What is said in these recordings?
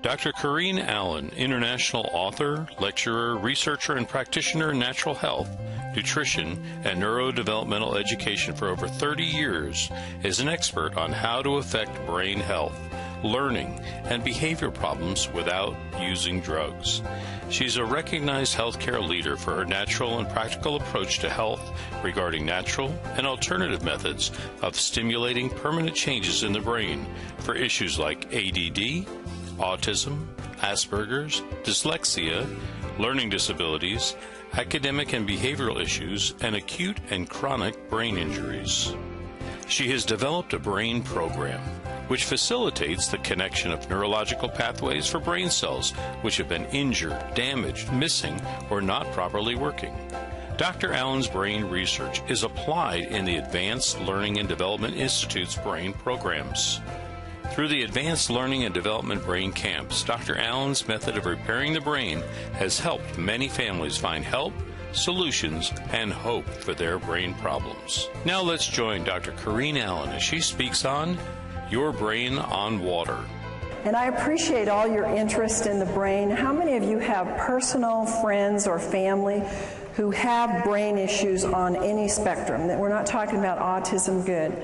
Dr. Corinne Allen, international author, lecturer, researcher, and practitioner in natural health, nutrition, and neurodevelopmental education for over 30 years, is an expert on how to affect brain health, learning, and behavior problems without using drugs. She's a recognized healthcare leader for her natural and practical approach to health regarding natural and alternative methods of stimulating permanent changes in the brain for issues like ADD, autism, Asperger's, dyslexia, learning disabilities, academic and behavioral issues, and acute and chronic brain injuries. She has developed a brain program which facilitates the connection of neurological pathways for brain cells which have been injured, damaged, missing, or not properly working. Dr. Allen's brain research is applied in the Advanced Learning and Development Institute's brain programs. Through the Advanced Learning and Development Brain Camps, Dr. Allen's method of repairing the brain has helped many families find help, solutions, and hope for their brain problems. Now let's join Dr. Corinne Allen as she speaks on Your Brain on Water. And I appreciate all your interest in the brain. How many of you have personal friends or family who have brain issues on any spectrum? That we're not talking about autism, good.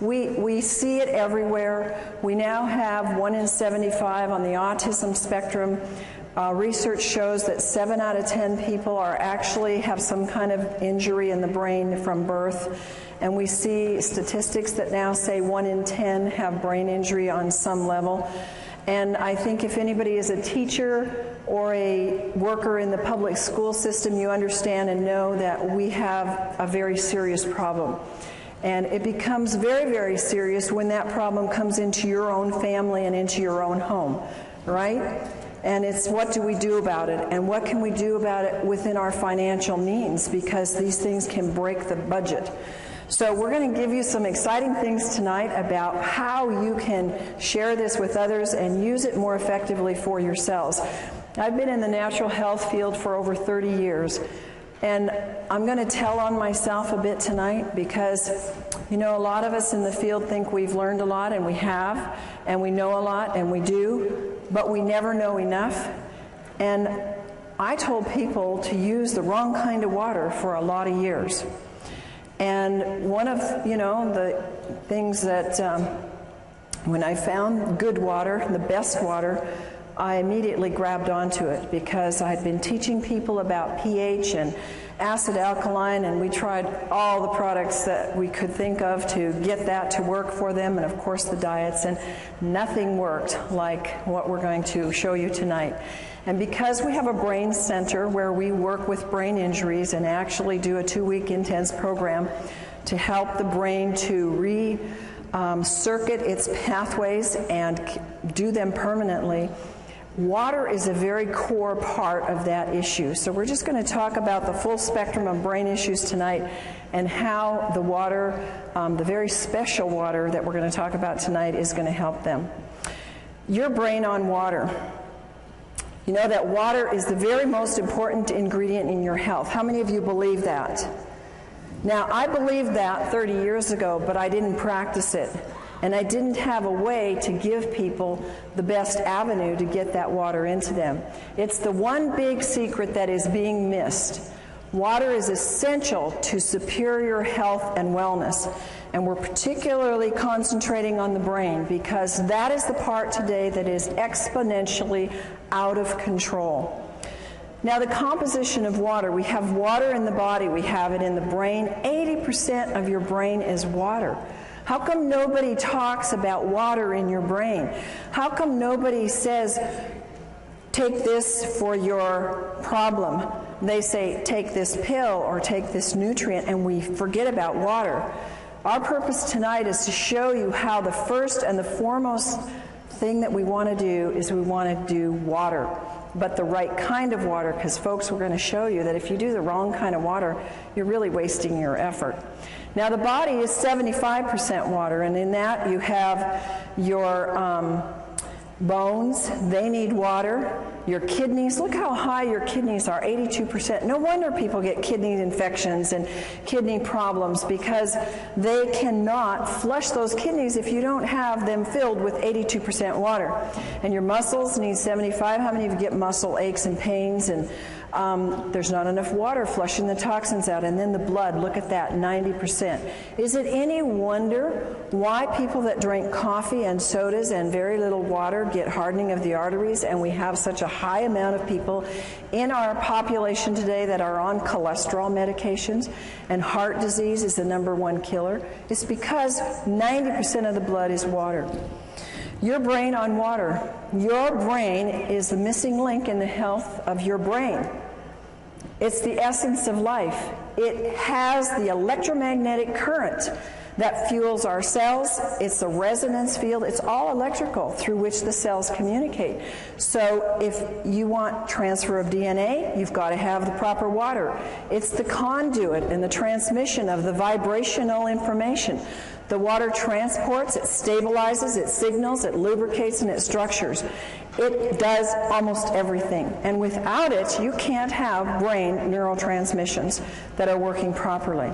We see it everywhere. We now have 1 in 75 on the autism spectrum. Research shows that 7 out of 10 people actually have some kind of injury in the brain from birth. And we see statistics that now say 1 in 10 have brain injury on some level. And I think if anybody is a teacher or a worker in the public school system, you understand and know that we have a very serious problem. And it becomes very, very serious when that problem comes into your own family and into your own home, right? And it's what do we do about it? And what can we do about it within our financial means? Because these things can break the budget. So we're going to give you some exciting things tonight about how you can share this with others and use it more effectively for yourselves. I've been in the natural health field for over 30 years. And I'm going to tell on myself a bit tonight because, you know, a lot of us in the field think we've learned a lot, and we have, and we know a lot, and we do, but we never know enough. And I told people to use the wrong kind of water for a lot of years. And one of, you know, the things that when I found good water, the best water, I immediately grabbed onto it because I'd been teaching people about pH and acid alkaline, and we tried all the products that we could think of to get that to work for them, and of course the diets, and nothing worked like what we're going to show you tonight. And because we have a brain center where we work with brain injuries and actually do a 2-week intense program to help the brain to circuit its pathways and do them permanently, water is a very core part of that issue. So we're just going to talk about the full spectrum of brain issues tonight and how the water, the very special water that we're going to talk about tonight, is going to help them. Your brain on water. You know that water is the very most important ingredient in your health. How many of you believe that? Now, I believed that 30 years ago, but I didn't practice it. And I didn't have a way to give people the best avenue to get that water into them. It's the one big secret that is being missed. Water is essential to superior health and wellness. And we're particularly concentrating on the brain because that is the part today that is exponentially out of control. Now, the composition of water, we have water in the body, we have it in the brain. 80% of your brain is water. How come nobody talks about water in your brain? How come nobody says, take this for your problem? They say, take this pill or take this nutrient, and we forget about water. Our purpose tonight is to show you how the first and the foremost thing that we want to do is we want to do water, but the right kind of water, because folks, we're going to show you that if you do the wrong kind of water, you're really wasting your effort. Now, the body is 75% water, and in that you have your bones, they need water. Your kidneys, look how high your kidneys are, 82%. No wonder people get kidney infections and kidney problems, because they cannot flush those kidneys if you don't have them filled with 82% water. And your muscles need 75. How many of you get muscle aches and pains, and there's not enough water flushing the toxins out? And then the blood, look at that, 90%. Is it any wonder why people that drink coffee and sodas and very little water get hardening of the arteries, and we have such a high amount of people in our population today that are on cholesterol medications, and heart disease is the #1 killer? It's because 90% of the blood is water. Your brain on water. Your brain is the missing link in the health of your brain. It's the essence of life. It has the electromagnetic current that fuels our cells. It's the resonance field. It's all electrical through which the cells communicate. So if you want transfer of DNA, you've got to have the proper water. It's the conduit and the transmission of the vibrational information. The water transports, it stabilizes, it signals, it lubricates, and it structures. It does almost everything. And without it, you can't have brain neurotransmissions that are working properly.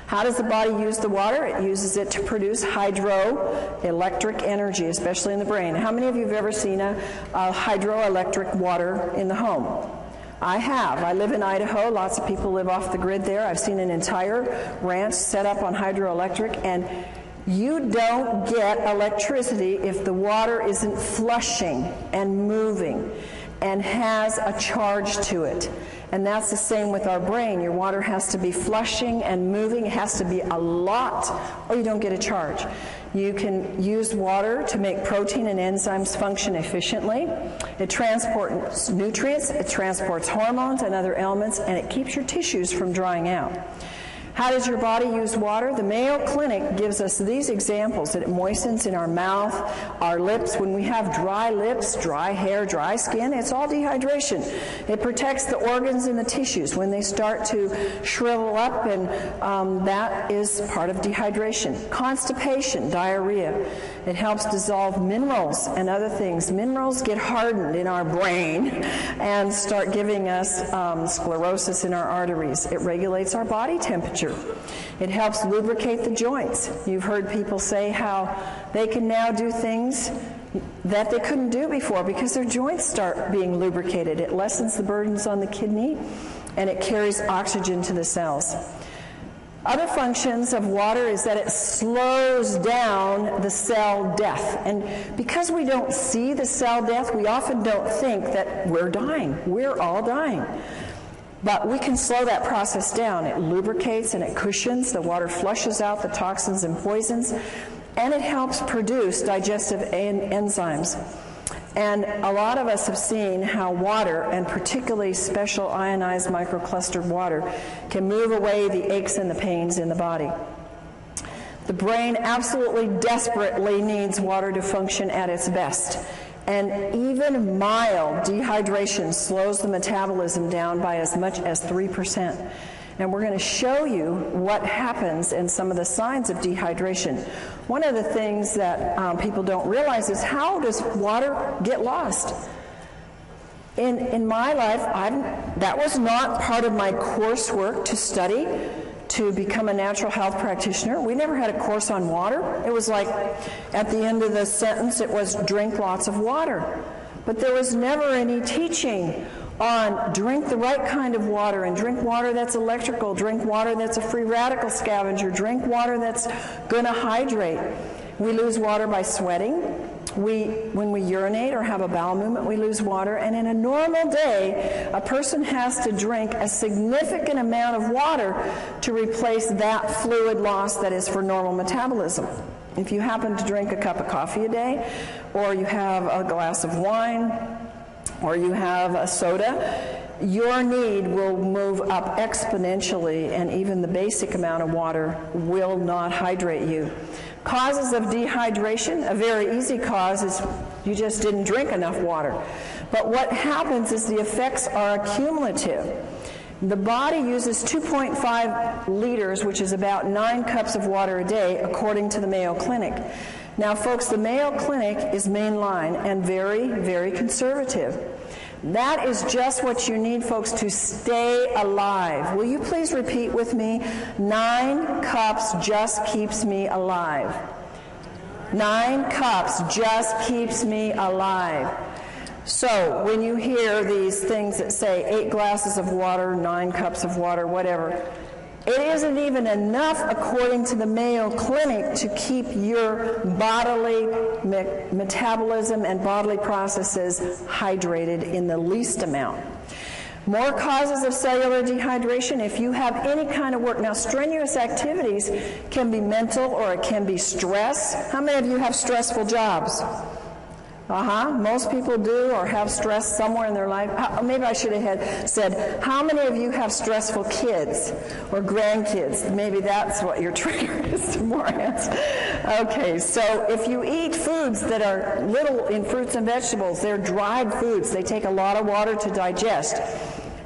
How does the body use the water? It uses it to produce hydroelectric energy, especially in the brain. How many of you have ever seen a hydroelectric water in the home? I have. I live in Idaho. Lots of people live off the grid there. I've seen an entire ranch set up on hydroelectric, and you don't get electricity if the water isn't flushing and moving and has a charge to it. And that's the same with our brain. Your water has to be flushing and moving. It has to be a lot, or you don't get a charge. You can use water to make protein and enzymes function efficiently. It transports nutrients, it transports hormones and other elements, and it keeps your tissues from drying out. How does your body use water? The Mayo Clinic gives us these examples. That it moistens in our mouth, our lips. When we have dry lips, dry hair, dry skin, it's all dehydration. It protects the organs and the tissues when they start to shrivel up, and that is part of dehydration. Constipation, diarrhea. It helps dissolve minerals and other things. Minerals get hardened in our brain and start giving us sclerosis in our arteries. It regulates our body temperature. It helps lubricate the joints. You've heard people say how they can now do things that they couldn't do before because their joints start being lubricated. It lessens the burdens on the kidney, and it carries oxygen to the cells. Other functions of water is that it slows down the cell death. And because we don't see the cell death, we often don't think that we're dying. We're all dying. But we can slow that process down. It lubricates and it cushions. The water flushes out the toxins and poisons, and it helps produce digestive enzymes. And a lot of us have seen how water, and particularly special ionized microclustered water, can move away the aches and the pains in the body. The brain absolutely desperately needs water to function at its best. And even mild dehydration slows the metabolism down by as much as 3%. And we're going to show you what happens and some of the signs of dehydration. One of the things that people don't realize is, how does water get lost? In my life, that was not part of my coursework to study to become a natural health practitioner. We never had a course on water. It was like, at the end of the sentence, it was drink lots of water. But there was never any teaching on drink the right kind of water, and drink water that's electrical, drink water that's a free radical scavenger, drink water that's going to hydrate. We lose water by sweating. When we urinate or have a bowel movement, we lose water. And in a normal day, a person has to drink a significant amount of water to replace that fluid loss that is for normal metabolism. If you happen to drink a cup of coffee a day, or you have a glass of wine, or you have a soda, your need will move up exponentially, and even the basic amount of water will not hydrate you. Causes of dehydration, a very easy cause is you just didn't drink enough water. But what happens is the effects are accumulative. The body uses 2.5 liters, which is about 9 cups of water a day, according to the Mayo Clinic. Now, folks, the Mayo Clinic is mainline and very, very conservative. That is just what you need, folks, to stay alive. Will you please repeat with me? 9 cups just keeps me alive. 9 cups just keeps me alive. So when you hear these things that say 8 glasses of water, 9 cups of water, whatever, it isn't even enough, according to the Mayo Clinic, to keep your bodily metabolism and bodily processes hydrated in the least amount. More causes of cellular dehydration if you have any kind of work. Now, strenuous activities can be mental or it can be stress. How many of you have stressful jobs? Most people do or have stress somewhere in their life. Maybe I should have said, how many of you have stressful kids or grandkids? Maybe that's what your trigger is to more answers. Okay, so if you eat foods that are little in fruits and vegetables, they're dried foods. They take a lot of water to digest.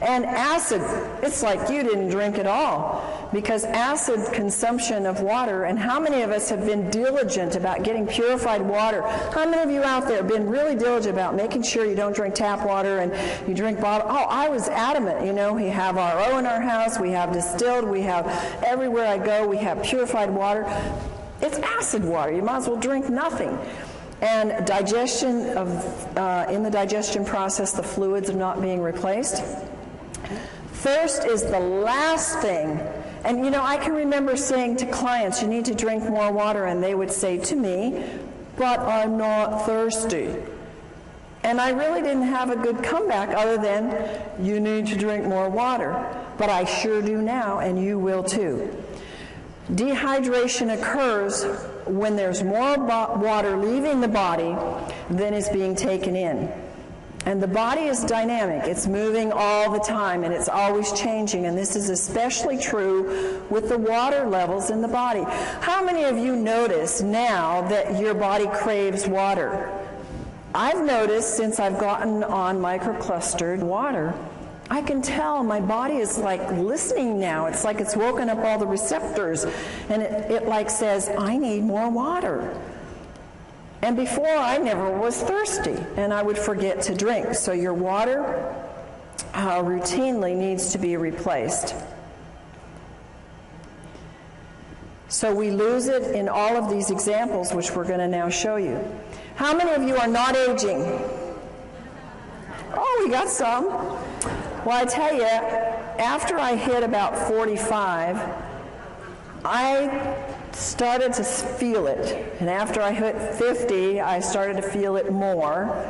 And acid, it's like you didn't drink at all, because acid consumption of water, and how many of us have been diligent about getting purified water? How many of you out there have been really diligent about making sure you don't drink tap water and you drink bottled? Oh, I was adamant. You know, we have RO in our house, we have distilled, we have everywhere I go, we have purified water. It's acid water. You might as well drink nothing. And digestion in the digestion process, the fluids are not being replaced. Thirst is the last thing. And you know, I can remember saying to clients, you need to drink more water, and they would say to me, but I'm not thirsty. And I really didn't have a good comeback other than, you need to drink more water. But I sure do now, and you will too. Dehydration occurs when there's more water leaving the body than is being taken in. And the body is dynamic. It's moving all the time, and it's always changing. And this is especially true with the water levels in the body. How many of you notice now that your body craves water? I've noticed since I've gotten on microclustered water, I can tell my body is like listening now. It's like it's woken up all the receptors, and it like says, I need more water. And before, I never was thirsty, and I would forget to drink. So your water routinely needs to be replaced. So we lose it in all of these examples, which we're going to now show you. How many of you are not aging? Oh, we got some. Well, I tell you, after I hit about 45, I started to feel it. And after I hit 50, I started to feel it more.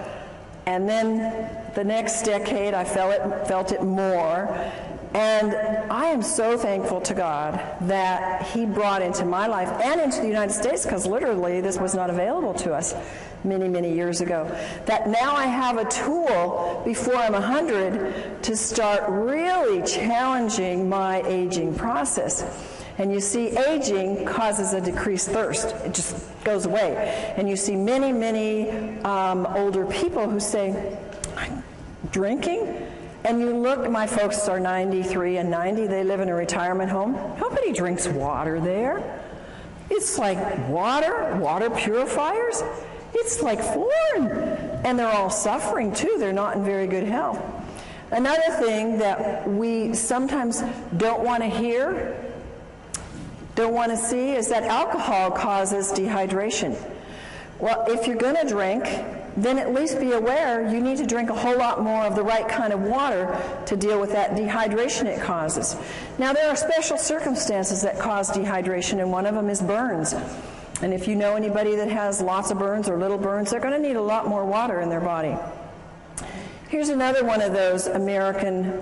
And then the next decade, I felt it more. And I am so thankful to God that He brought into my life and into the United States, because literally this was not available to us many, many years ago, that now I have a tool before I'm 100 to start really challenging my aging process. And you see, aging causes a decreased thirst. It just goes away. And you see many, many older people who say, drinking? And you look, my folks are 93 and 90. They live in a retirement home. Nobody drinks water there. It's like water purifiers. It's like foreign. And they're all suffering, too. They're not in very good health. Another thing that we sometimes don't want to hear, don't want to see, is that alcohol causes dehydration. Well, if you're going to drink, then at least be aware you need to drink a whole lot more of the right kind of water to deal with that dehydration it causes. Now, there are special circumstances that cause dehydration, and one of them is burns. And if you know anybody that has lots of burns or little burns, they're going to need a lot more water in their body. Here's another one of those American,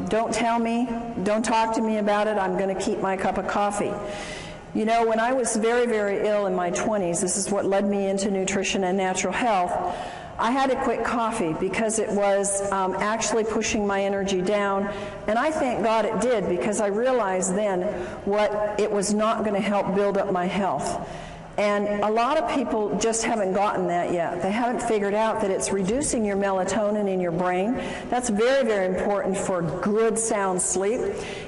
don't tell me, don't talk to me about it, I'm going to keep my cup of coffee. You know, when I was very, very ill in my 20s, this is what led me into nutrition and natural health, I had to quit coffee because it was actually pushing my energy down. And I thank God it did, because I realized then what it was not going to help build up my health. And a lot of people just haven't gotten that yet. They haven't figured out that it's reducing your melatonin in your brain. That's very, very important for good, sound sleep.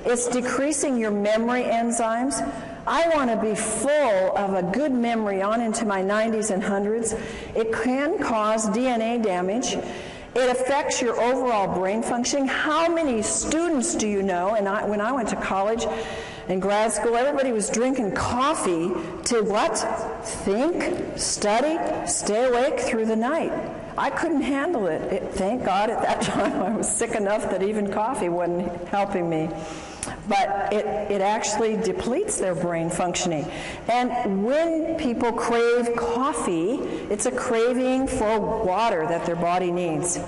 It's decreasing your memory enzymes. I want to be full of a good memory on into my 90s and 100s. It can cause DNA damage. It affects your overall brain functioning. How many students do you know? And when I went to college and grad school, everybody was drinking coffee to what? Think, study, stay awake through the night. I couldn't handle it. Thank God at that time I was sick enough that even coffee wasn't helping me. But it actually depletes their brain functioning. And when people crave coffee, it's a craving for water that their body needs.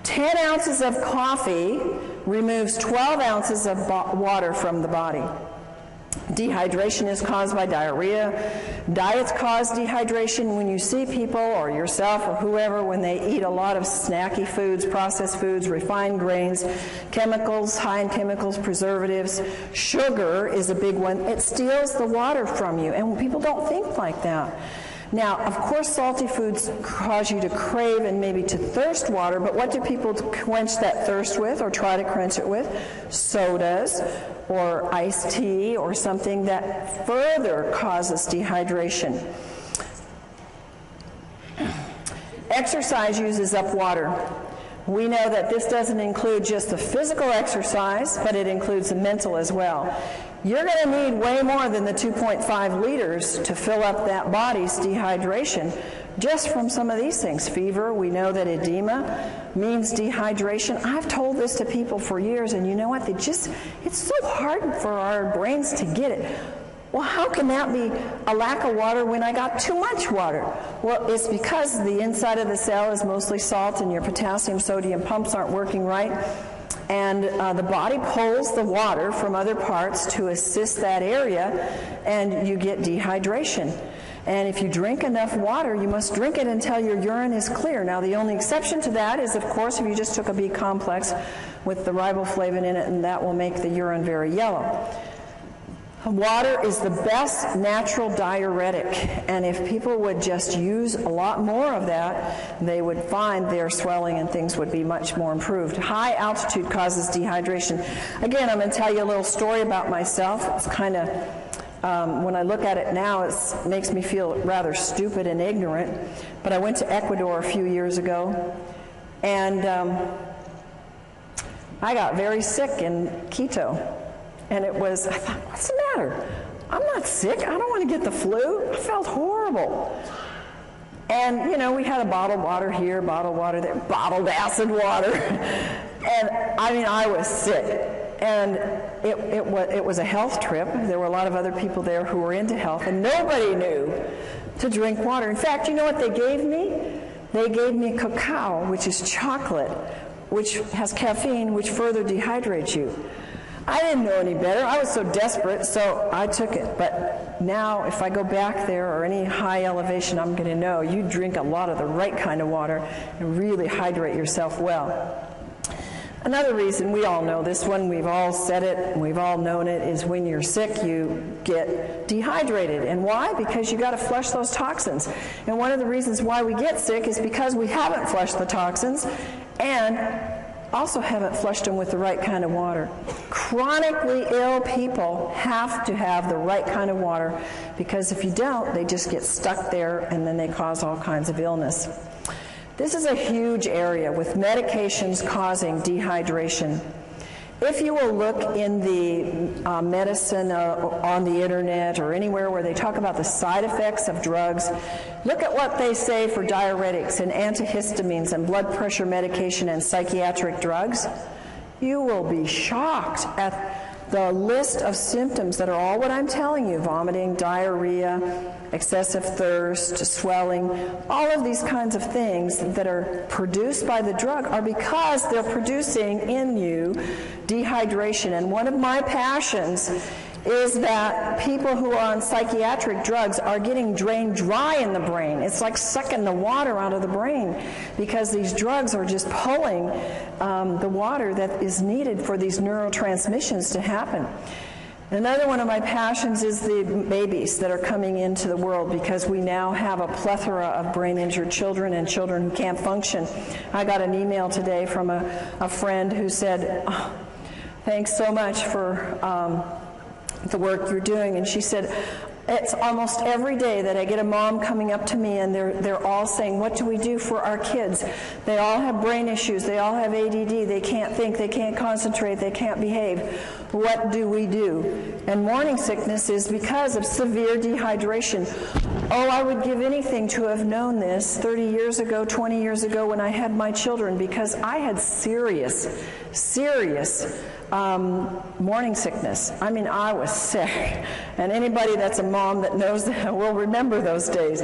10 ounces of coffee removes 12 ounces of water from the body. Dehydration is caused by diarrhea. Diets cause dehydration. When you see people or yourself or whoever, when they eat a lot of snacky foods, processed foods, refined grains, chemicals, high in chemicals, preservatives, sugar is a big one. It steals the water from you, and people don't think like that. Now, of course, salty foods cause you to crave and maybe to thirst water, but what do people quench that thirst with or try to quench it with? Sodas or iced tea or something that further causes dehydration. Exercise uses up water. We know that this doesn't include just the physical exercise, but it includes the mental as well. You're going to need way more than the 2.5 liters to fill up that body's dehydration just from some of these things. Fever, we know that edema means dehydration. I've told this to people for years, and you know what? It's so hard for our brains to get it. Well, how can that be a lack of water when I got too much water? Well, it's because the inside of the cell is mostly salt and your potassium, sodium pumps aren't working right. And the body pulls the water from other parts to assist that area, and you get dehydration. And if you drink enough water, you must drink it until your urine is clear. Now, the only exception to that is, of course, if you just took a B complex with the riboflavin in it, and that will make the urine very yellow. Water is the best natural diuretic, and if people would just use a lot more of that, they would find their swelling and things would be much more improved. High altitude causes dehydration. Again, I'm going to tell you a little story about myself. It's kind of, when I look at it now, it makes me feel rather stupid and ignorant, but I went to Ecuador a few years ago, and I got very sick in Quito. And I thought, what's the matter? I'm not sick. I don't want to get the flu. I felt horrible. And, you know, we had a bottled water here, bottled water there, bottled acid water. And, I mean, I was sick. And it was a health trip. There were a lot of other people there who were into health, and nobody knew to drink water. In fact, you know what they gave me? They gave me cacao, which is chocolate, which has caffeine, which further dehydrates you. I didn't know any better. I was so desperate, so I took it. But now, if I go back there or any high elevation, I'm going to know you drink a lot of the right kind of water and really hydrate yourself well. Another reason, we all know this one, we've all said it, we've all known it, is when you're sick, you get dehydrated. And why? Because you got to flush those toxins. And one of the reasons why we get sick is because we haven't flushed the toxins and also haven't flushed them with the right kind of water. Chronically ill people have to have the right kind of water, because if you don't, they just get stuck there and then they cause all kinds of illness. This is a huge area with medications causing dehydration. If you will look in the medicine on the internet or anywhere where they talk about the side effects of drugs, look at what they say for diuretics and antihistamines and blood pressure medication and psychiatric drugs. You will be shocked at the list of symptoms that are all what I'm telling you: vomiting, diarrhea, excessive thirst, swelling. All of these kinds of things that are produced by the drug are because they're producing in you dehydration. And one of my passions is that people who are on psychiatric drugs are getting drained dry in the brain. It's like sucking the water out of the brain, because these drugs are just pulling the water that is needed for these neurotransmissions to happen. Another one of my passions is the babies that are coming into the world, because we now have a plethora of brain-injured children and children who can't function. I got an email today from a friend who said, "Oh, thanks so much for the work you're doing. And she said, it's almost every day that I get a mom coming up to me and they're all saying, what do we do for our kids? They all have brain issues. They all have ADD. They can't think. They can't concentrate. They can't behave. What do we do? And morning sickness is because of severe dehydration. Oh, I would give anything to have known this 30 years ago, 20 years ago when I had my children, because I had serious morning sickness. I mean, I was sick. And anybody that's a mom that knows that will remember those days.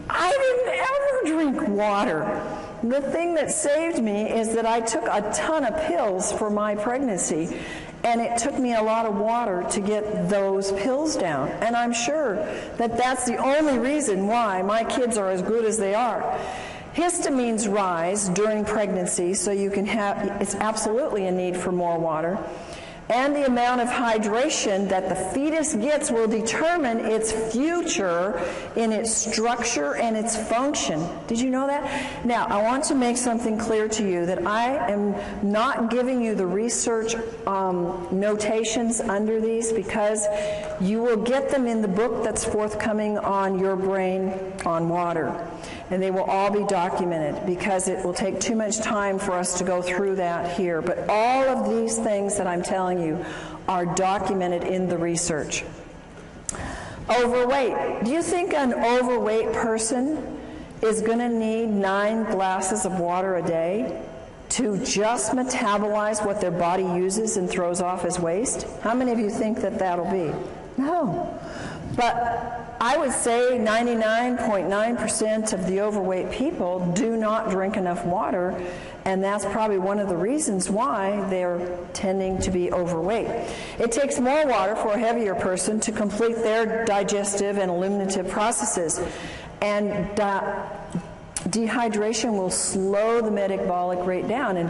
I didn't ever drink water. The thing that saved me is that I took a ton of pills for my pregnancy, and it took me a lot of water to get those pills down. And I'm sure that that's the only reason why my kids are as good as they are. Histamines rise during pregnancy, so you can have, it's absolutely a need for more water. And the amount of hydration that the fetus gets will determine its future in its structure and its function. Did you know that? Now, I want to make something clear to you that I am not giving you the research notations under these, because you will get them in the book that's forthcoming on Your Brain on Water. And they will all be documented, because it will take too much time for us to go through that here. But all of these things that I'm telling you are documented in the research. Overweight. Do you think an overweight person is going to need 9 glasses of water a day to just metabolize what their body uses and throws off as waste? How many of you think that that'll be? No. But I would say 99.9% of the overweight people do not drink enough water, and that's probably one of the reasons why they're tending to be overweight. It takes more water for a heavier person to complete their digestive and eliminative processes, and dehydration will slow the metabolic rate down. And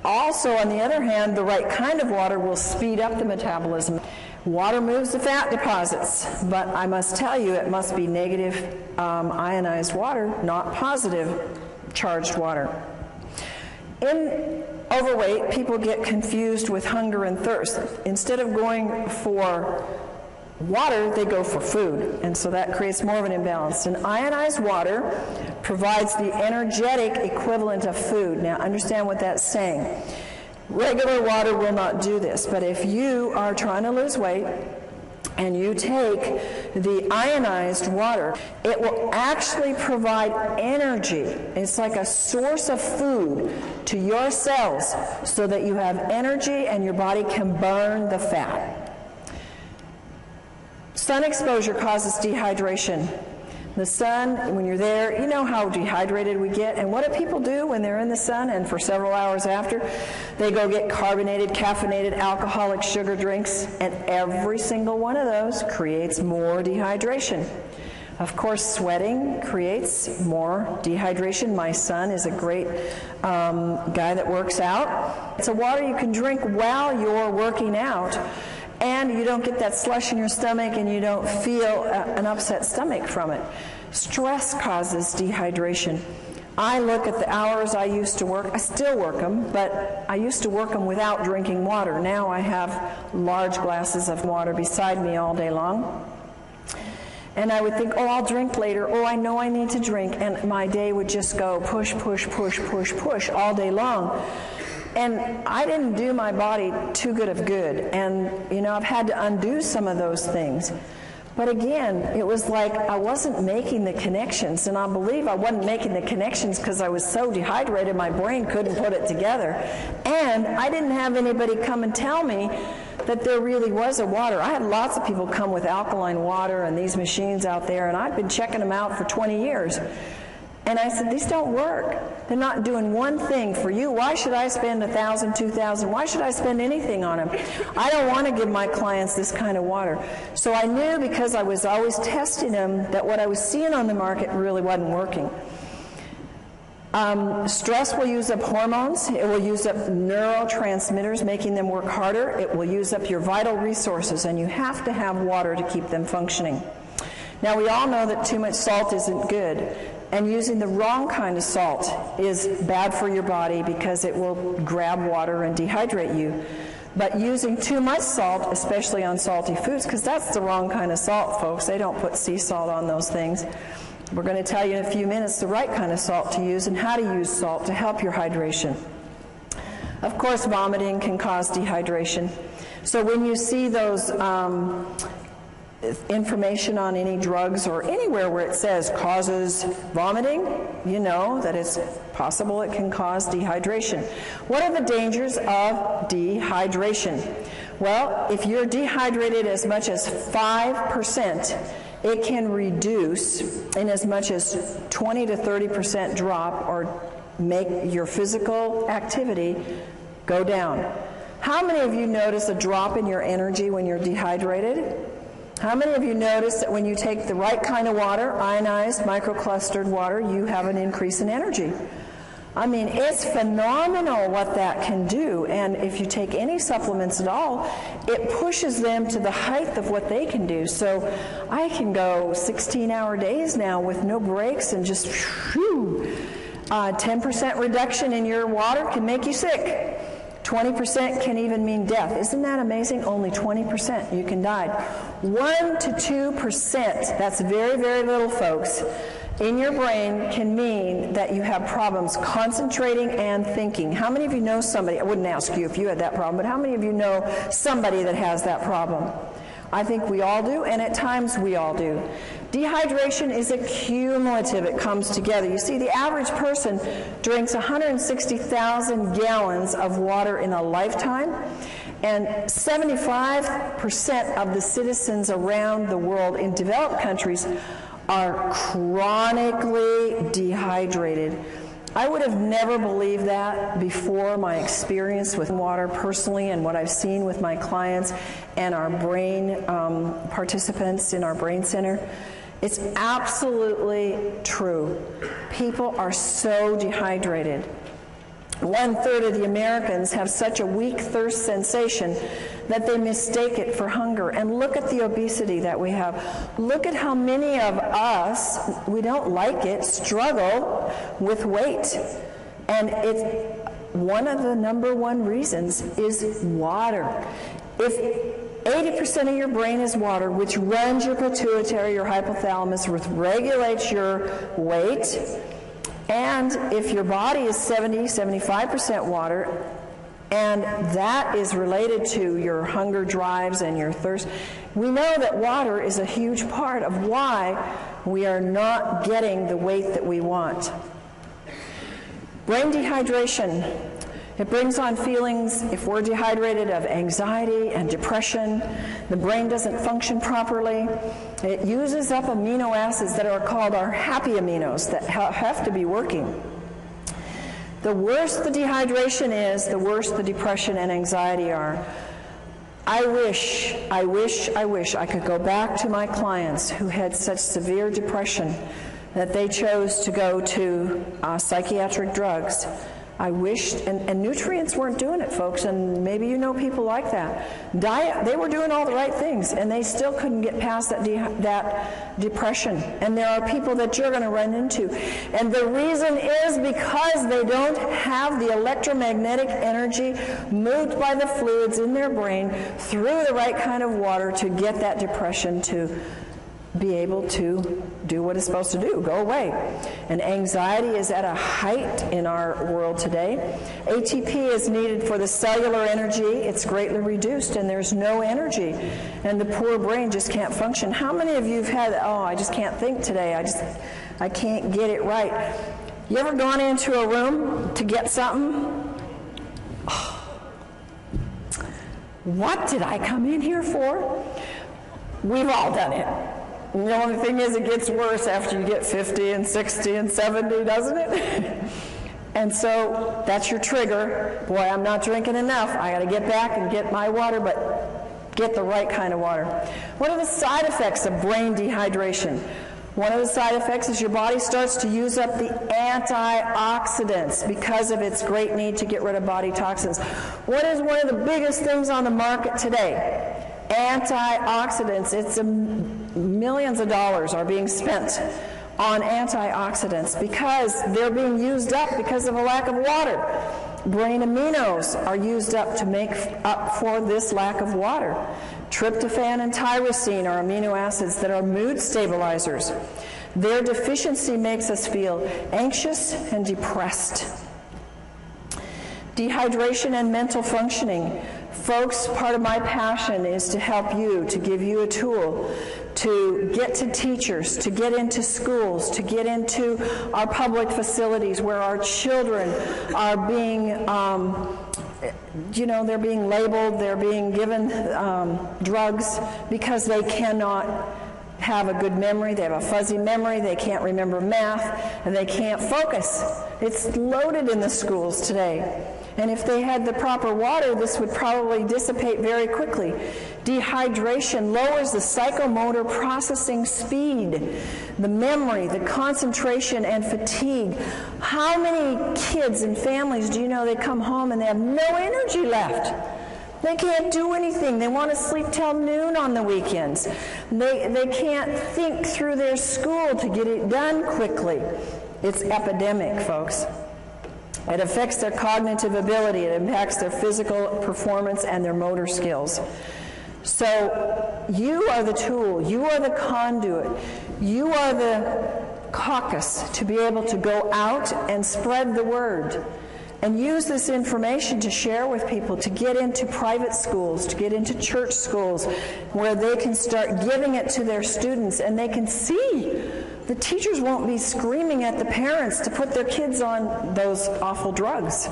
also, on the other hand, the right kind of water will speed up the metabolism. Water moves the fat deposits, but I must tell you it must be negative ionized water, not positive charged water. In overweight, people get confused with hunger and thirst. Instead of going for water, they go for food, and so that creates more of an imbalance. And ionized water provides the energetic equivalent of food. Now, understand what that's saying. Regular water will not do this, but if you are trying to lose weight and you take the ionized water, it will actually provide energy. It's like a source of food to your cells so that you have energy and your body can burn the fat. Sun exposure causes dehydration. The sun, when you're there, you know how dehydrated we get. And what do people do when they're in the sun and for several hours after? They go get carbonated, caffeinated, alcoholic sugar drinks, and every single one of those creates more dehydration. Of course, sweating creates more dehydration. My son is a great guy that works out. It's a water you can drink while you're working out, and you don't get that slush in your stomach, and you don't feel an upset stomach from it. Stress causes dehydration. I look at the hours I used to work. I still work them, but I used to work them without drinking water. Now I have large glasses of water beside me all day long. And I would think, oh, I'll drink later. Oh, I know I need to drink. And my day would just go push, push, push, push, push all day long. And I didn't do my body too good of good. And, you know, I've had to undo some of those things. But again, it was like I wasn't making the connections. And I believe I wasn't making the connections because I was so dehydrated my brain couldn't put it together. And I didn't have anybody come and tell me that there really was a water. I had lots of people come with alkaline water and these machines out there, and I'd been checking them out for 20 years. And I said, these don't work. They're not doing one thing for you. Why should I spend $1,000, $2,000? Why should I spend anything on them? I don't want to give my clients this kind of water. So I knew, because I was always testing them, that what I was seeing on the market really wasn't working. Stress will use up hormones. It will use up neurotransmitters, making them work harder. It will use up your vital resources, and you have to have water to keep them functioning. Now, we all know that too much salt isn't good, and using the wrong kind of salt is bad for your body because it will grab water and dehydrate you. But using too much salt, especially on salty foods, because that's the wrong kind of salt, folks. They don't put sea salt on those things. We're going to tell you in a few minutes the right kind of salt to use and how to use salt to help your hydration. Of course, vomiting can cause dehydration. So when you see those information on any drugs or anywhere where it says causes vomiting, you know that it's possible it can cause dehydration. What are the dangers of dehydration? Well, if you're dehydrated as much as 5%, it can reduce in as much as 20 to 30% drop or make your physical activity go down. How many of you notice a drop in your energy when you're dehydrated? How many of you notice that when you take the right kind of water, ionized, microclustered water, you have an increase in energy? I mean, it's phenomenal what that can do. And if you take any supplements at all, it pushes them to the height of what they can do. So I can go 16-hour days now with no breaks and just 10% reduction in your water can make you sick. 20% can even mean death. Isn't that amazing? Only 20% you can die. 1 to 2%, that's very, very little, folks, in your brain can mean that you have problems concentrating and thinking. How many of you know somebody, I wouldn't ask you if you had that problem, but how many of you know somebody that has that problem? I think we all do, and at times we all do. Dehydration is a cumulative. It comes together. You see, the average person drinks 160,000 gallons of water in a lifetime, and 75% of the citizens around the world in developed countries are chronically dehydrated. I would have never believed that before my experience with water personally and what I've seen with my clients and our brain participants in our brain center. It's absolutely true. People are so dehydrated. 1/3 of the Americans have such a weak thirst sensation that they mistake it for hunger. And look at the obesity that we have. Look at how many of us, we don't like it, struggle with weight. And it's one of the number one reasons is water. If 80% of your brain is water, which runs your pituitary, your hypothalamus, which regulates your weight, and if your body is 70-75% water, and that is related to your hunger drives and your thirst, we know that water is a huge part of why we are not getting the weight that we want. Brain dehydration. It brings on feelings, if we're dehydrated, of anxiety and depression. The brain doesn't function properly. It uses up amino acids that are called our happy aminos that have to be working. The worse the dehydration is, the worse the depression and anxiety are. I wish I could go back to my clients who had such severe depression that they chose to go to psychiatric drugs. I wished, and nutrients weren't doing it, folks, and maybe you know people like that. Diet, they were doing all the right things, and they still couldn't get past that depression. And there are people that you're going to run into. And the reason is because they don't have the electromagnetic energy moved by the fluids in their brain through the right kind of water to get that depression to be able to do what it's supposed to do, go away. And anxiety is at a height in our world today. ATP is needed for the cellular energy. It's greatly reduced, and there's no energy. And the poor brain just can't function. How many of you have had, I just can't think today. I can't get it right. You ever gone into a room to get something? What did I come in here for? We've all done it. And the only thing is, it gets worse after you get 50 and 60 and 70, doesn't it? And so that's your trigger. Boy, I'm not drinking enough. I got to get back and get my water, but get the right kind of water. What are the side effects of brain dehydration? One of the side effects is your body starts to use up the antioxidants because of its great need to get rid of body toxins. What is one of the biggest things on the market today? Antioxidants. It's millions of dollars are being spent on antioxidants because they're being used up because of a lack of water. Brain aminos are used up to make up for this lack of water. Tryptophan and tyrosine are amino acids that are mood stabilizers. Their deficiency makes us feel anxious and depressed. Dehydration and mental functioning. Folks, part of my passion is to help you, to give you a tool to get to teachers, to get into schools, to get into our public facilities where our children are being, they're being labeled, they're being given drugs because they cannot have a good memory, they have a fuzzy memory, they can't remember math, and they can't focus. It's loaded in the schools today. And if they had the proper water, this would probably dissipate very quickly. Dehydration lowers the psychomotor processing speed, the memory, the concentration, and fatigue. How many kids and families do you know they come home and they have no energy left? They can't do anything. They want to sleep till noon on the weekends. They can't think through their school to get it done quickly. It's epidemic, folks. It affects their cognitive ability. It impacts their physical performance and their motor skills. So you are the tool. You are the conduit. You are the caucus to be able to go out and spread the word and use this information to share with people, to get into private schools, to get into church schools where they can start giving it to their students and they can see. The teachers won't be screaming at the parents to put their kids on those awful drugs.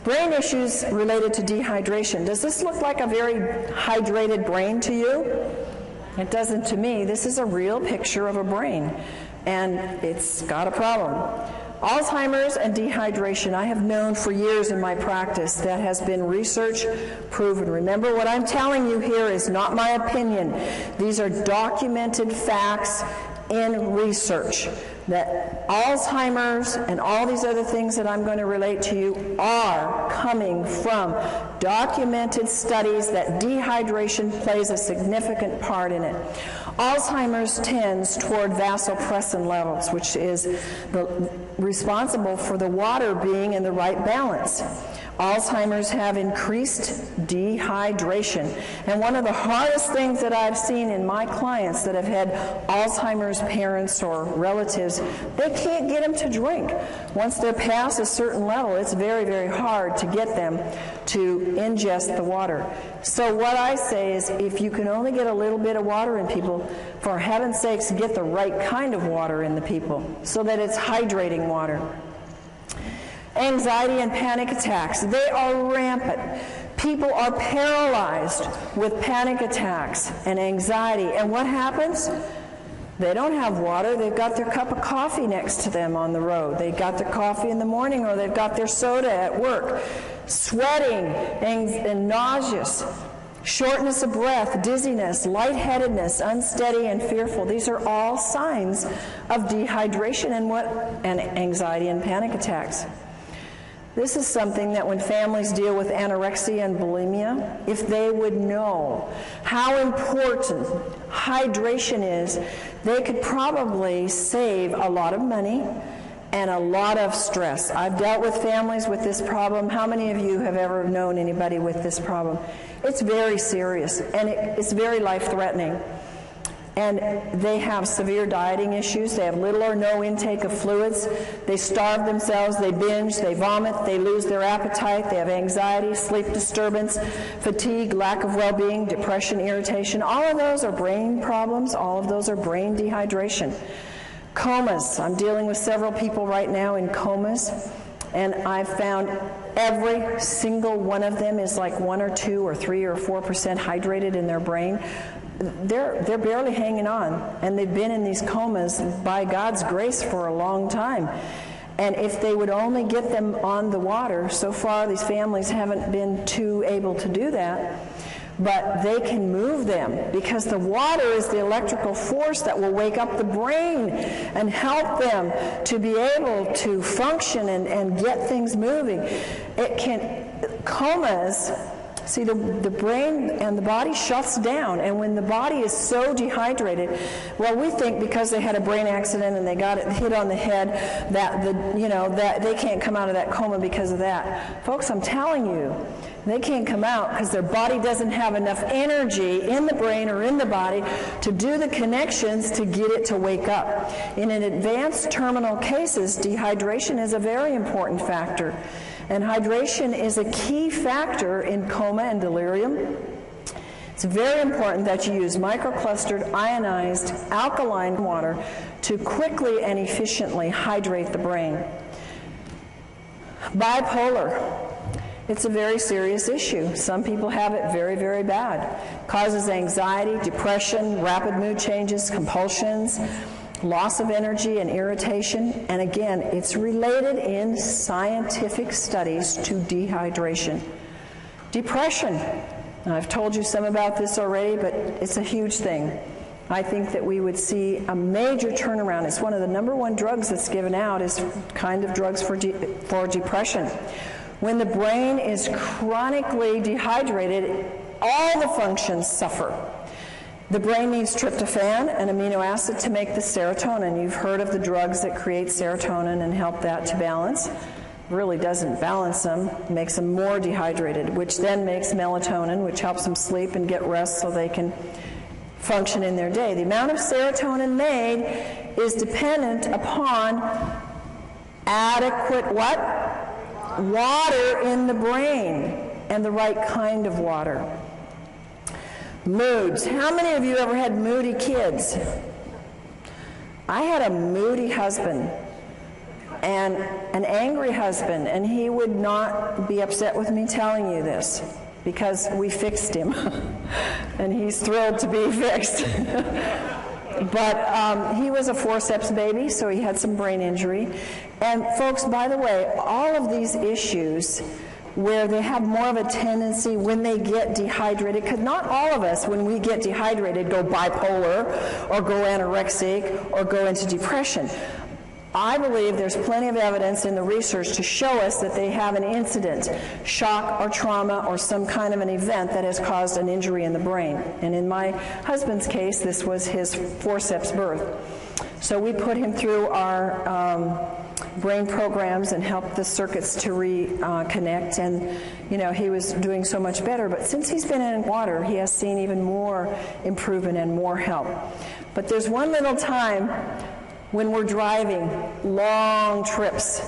Brain issues related to dehydration. Does this look like a very hydrated brain to you? It doesn't to me. This is a real picture of a brain, and it's got a problem. Alzheimer's and dehydration, I have known for years in my practice. That has been research proven. Remember, what I'm telling you here is not my opinion. These are documented facts in research that Alzheimer's and all these other things that I'm going to relate to you are coming from documented studies that dehydration plays a significant part in it. Alzheimer's tends toward vasopressin levels, which is responsible for the water being in the right balance. Alzheimer's have increased dehydration. And one of the hardest things that I've seen in my clients that have had Alzheimer's parents or relatives, they can't get them to drink. Once they're past a certain level, it's very, very hard to get them to ingest the water. So what I say is, if you can only get a little bit of water in people, for heaven's sakes, get the right kind of water in the people so that it's hydrating water. Anxiety and panic attacks, they are rampant. People are paralyzed with panic attacks and anxiety. And what happens? They don't have water. They've got their cup of coffee next to them on the road. They've got their coffee in the morning, or they've got their soda at work. Sweating and nauseous, shortness of breath, dizziness, lightheadedness, unsteady and fearful. These are all signs of dehydration and anxiety and panic attacks. This is something that when families deal with anorexia and bulimia, if they would know how important hydration is, they could probably save a lot of money and a lot of stress. I've dealt with families with this problem. How many of you have ever known anybody with this problem? It's very serious, and it's very life-threatening. And they have severe dieting issues. They have little or no intake of fluids. They starve themselves. They binge. They vomit. They lose their appetite. They have anxiety, sleep disturbance, fatigue, lack of well-being, depression, irritation. All of those are brain problems. All of those are brain dehydration. Comas. I'm dealing with several people right now in comas. And I've found every single one of them is like 1 or 2 or 3 or 4% hydrated in their brain. They're barely hanging on, and they've been in these comas by God's grace for a long time. And if they would only get them on the water, so far these families haven't been too able to do that, but they can move them because the water is the electrical force that will wake up the brain and help them to be able to function and get things moving. Comas See, the brain and the body shuts down, and when the body is so dehydrated, well, we think because they had a brain accident and they got it hit on the head that that they can't come out of that coma because of that. Folks, I'm telling you, they can't come out because their body doesn't have enough energy in the brain or in the body to do the connections to get it to wake up. In an advanced terminal cases, dehydration is a very important factor. And hydration is a key factor in coma and delirium. It's very important that you use microclustered, ionized, alkaline water to quickly and efficiently hydrate the brain. Bipolar. It's a very serious issue. Some people have it very, very bad. Causes anxiety, depression, rapid mood changes, compulsions, loss of energy and irritation, and again, it's related in scientific studies to dehydration. Depression. Now, I've told you some about this already, but it's a huge thing. I think that we would see a major turnaround. It's one of the #1 drugs that's given out is kind of drugs for depression. When the brain is chronically dehydrated, all the functions suffer. The brain needs tryptophan, an amino acid, to make the serotonin. You've heard of the drugs that create serotonin and help that to balance. Really doesn't balance them, makes them more dehydrated, which then makes melatonin, which helps them sleep and get rest so they can function in their day. The amount of serotonin made is dependent upon adequate what? Water in the brain, and the right kind of water. Moods. How many of you ever had moody kids? I had a moody husband and an angry husband, and he would not be upset with me telling you this because we fixed him, and he's thrilled to be fixed. But he was a forceps baby, so he had some brain injury. And folks, by the way, all of these issues where they have more of a tendency when they get dehydrated, because not all of us, when we get dehydrated, go bipolar or go anorexic or go into depression. I believe there's plenty of evidence in the research to show us that they have an incident, shock or trauma or some kind of an event that has caused an injury in the brain. And in my husband's case, this was his forceps birth. So we put him through our brain programs and helped the circuits to reconnect, and he was doing so much better. But since he's been in water, he has seen even more improvement and more help. But there's one little time when we're driving long trips,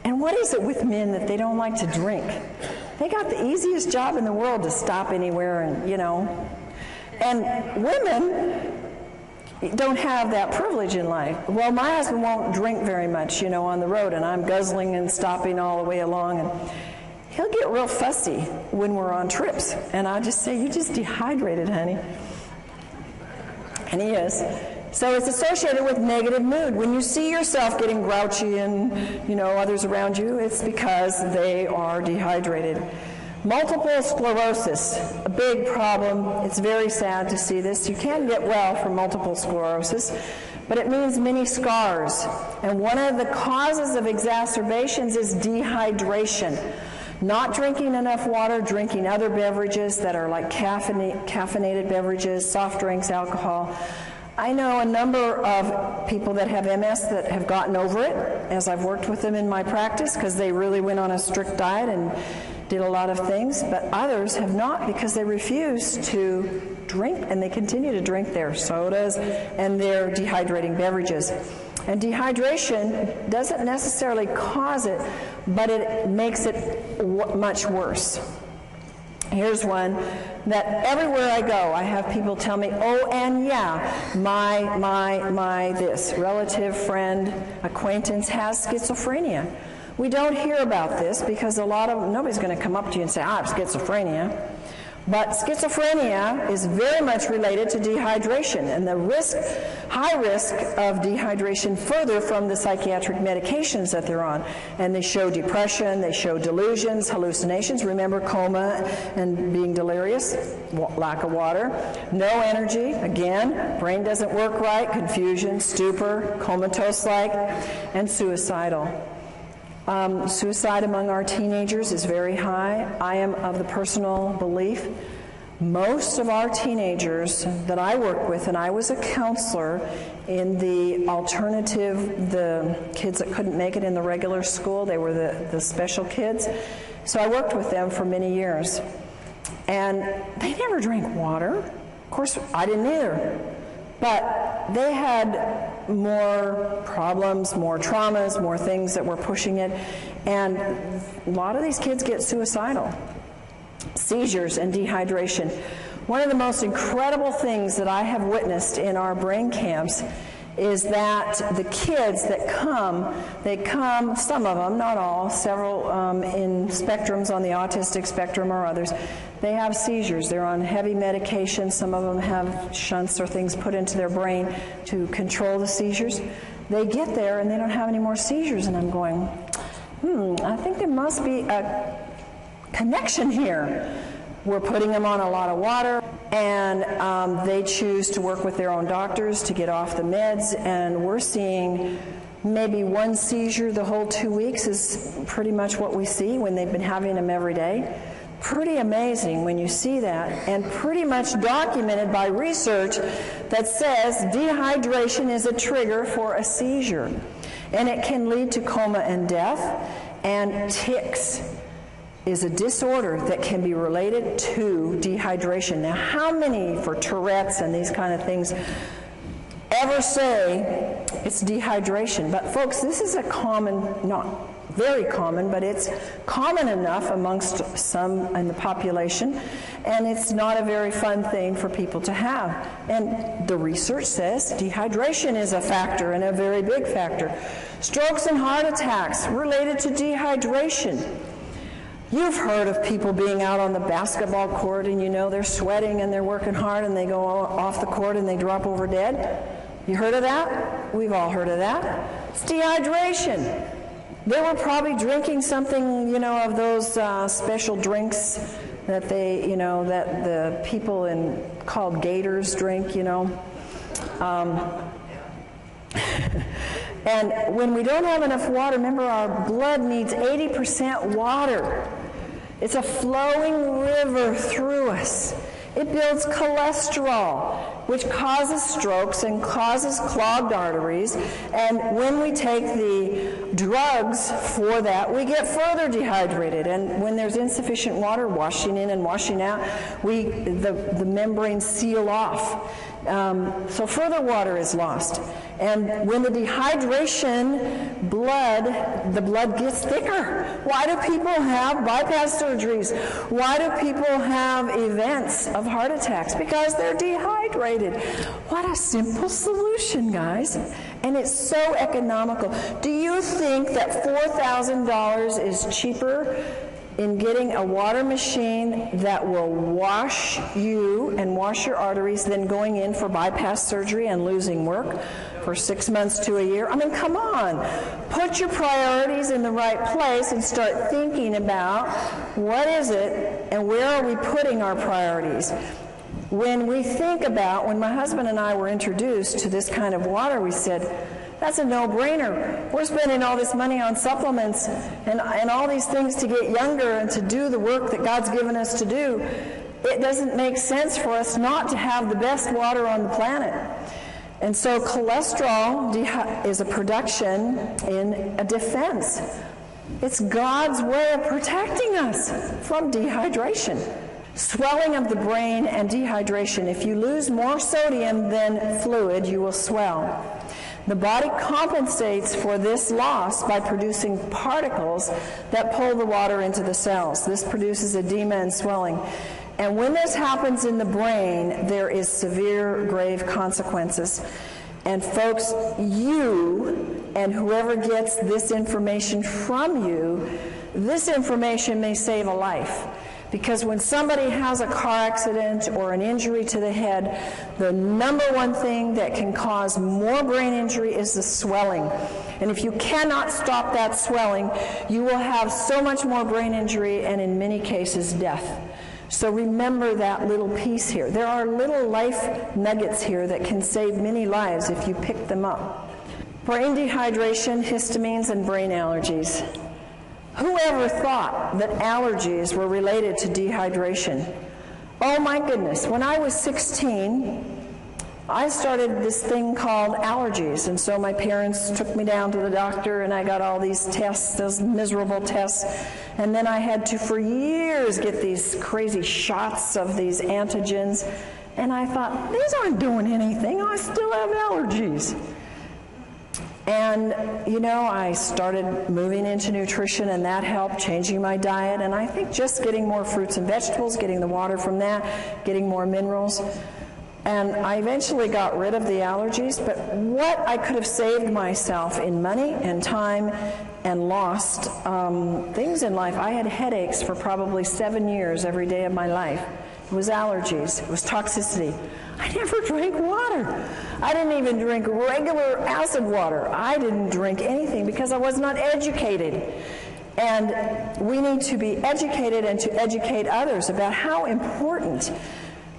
and what is it with men that they don't like to drink? They got the easiest job in the world to stop anywhere, and women don't have that privilege in life. Well, my husband won't drink very much, on the road, and I'm guzzling and stopping all the way along, and he'll get real fussy when we're on trips, and I just say, "You just dehydrated, honey." And he is. So it's associated with negative mood. When you see yourself getting grouchy and, others around you, it's because they are dehydrated. Multiple sclerosis, a big problem. It's very sad to see this. You can get well from multiple sclerosis, but it means many scars. And one of the causes of exacerbations is dehydration. Not drinking enough water, drinking other beverages that are like caffeinated beverages, soft drinks, alcohol. I know a number of people that have MS that have gotten over it as I've worked with them in my practice because they really went on a strict diet and did a lot of things, but others have not because they refuse to drink, and they continue to drink their sodas and their dehydrating beverages. And dehydration doesn't necessarily cause it, but it makes it much worse. Here's one that everywhere I go, I have people tell me, "Oh, and yeah, my this relative, friend, acquaintance has schizophrenia." We don't hear about this because nobody's going to come up to you and say, "I have schizophrenia." But schizophrenia is very much related to dehydration, and the high risk of dehydration further from the psychiatric medications that they're on. And they show depression, they show delusions, hallucinations. Remember coma and being delirious, lack of water, no energy, again, brain doesn't work right, confusion, stupor, comatose-like, and suicidal. Suicide among our teenagers is very high. I am of the personal belief most of our teenagers that I work with, and I was a counselor in the alternative, the kids that couldn't make it in the regular school, they were the special kids. So I worked with them for many years. And they never drank water. Of course, I didn't either. But they had more problems, more traumas, more things that were pushing it. And a lot of these kids get suicidal. Seizures and dehydration. One of the most incredible things that I have witnessed in our brain camps is that the kids that come, they come, some of them, not all, several in spectrums on the autistic spectrum or others, they have seizures. They're on heavy medication. Some of them have shunts or things put into their brain to control the seizures. They get there and they don't have any more seizures, and I'm going, I think there must be a connection here. We're putting them on a lot of water, and they choose to work with their own doctors to get off the meds, and we're seeing maybe one seizure the whole 2 weeks is pretty much what we see when they've been having them every day. Pretty amazing when you see that, and pretty much documented by research that says dehydration is a trigger for a seizure, and it can lead to coma and death. And tics is a disorder that can be related to dehydration. Now, how many for Tourette's and these kind of things ever say it's dehydration? But folks, this is a common, not very common, but it's common enough amongst some in the population, and it's not a very fun thing for people to have. And the research says dehydration is a factor, and a very big factor. Strokes and heart attacks related to dehydration. You've heard of people being out on the basketball court and you know they're sweating and they're working hard and they go off the court and they drop over dead. You heard of that? We've all heard of that. It's dehydration. They were probably drinking something, of those special drinks that they, that the people called gators drink, And when we don't have enough water, remember our blood needs 80% water. It's a flowing river through us. It builds cholesterol, which causes strokes and causes clogged arteries. And when we take the drugs for that, we get further dehydrated. And when there's insufficient water washing in and washing out, the membranes seal off. So further water is lost. And when the dehydration, the blood gets thicker. Why do people have bypass surgeries? Why do people have events of heart attacks? Because they're dehydrated. What a simple solution, guys. And it's so economical. Do you think that $4,000 is cheaper in getting a water machine that will wash you and wash your arteries than going in for bypass surgery and losing work for 6 months to a year? I mean, come on. Put your priorities in the right place and start thinking about what is it and where are we putting our priorities. When we think about, when my husband and I were introduced to this kind of water, we said, that's a no-brainer. We're spending all this money on supplements and all these things to get younger and to do the work that God's given us to do. It doesn't make sense for us not to have the best water on the planet. And so cholesterol is a production in a defense. It's God's way of protecting us from dehydration. Swelling of the brain and dehydration. If you lose more sodium than fluid, you will swell. The body compensates for this loss by producing particles that pull the water into the cells. This produces edema and swelling. And when this happens in the brain, there is severe, grave consequences. And folks, you and whoever gets this information from you, this information may save a life. Because when somebody has a car accident or an injury to the head, the number one thing that can cause more brain injury is the swelling. And if you cannot stop that swelling, you will have so much more brain injury and in many cases death. So remember that little piece here. There are little life nuggets here that can save many lives if you pick them up. Brain dehydration, histamines, and brain allergies. Whoever thought that allergies were related to dehydration? Oh my goodness, when I was 16, I started this thing called allergies, and so my parents took me down to the doctor and I got all these tests, those miserable tests, and then I had to, for years, get these crazy shots of these antigens, and I thought, these aren't doing anything, I still have allergies. And, you know, I started moving into nutrition, and that helped, changing my diet, and I think just getting more fruits and vegetables, getting the water from that, getting more minerals. And I eventually got rid of the allergies, but what I could have saved myself in money and time and lost things in life. I had headaches for probably 7 years every day of my life. It was allergies. It was toxicity. I never drank water. I didn't even drink regular acid water. I didn't drink anything because I was not educated. And we need to be educated and to educate others about how important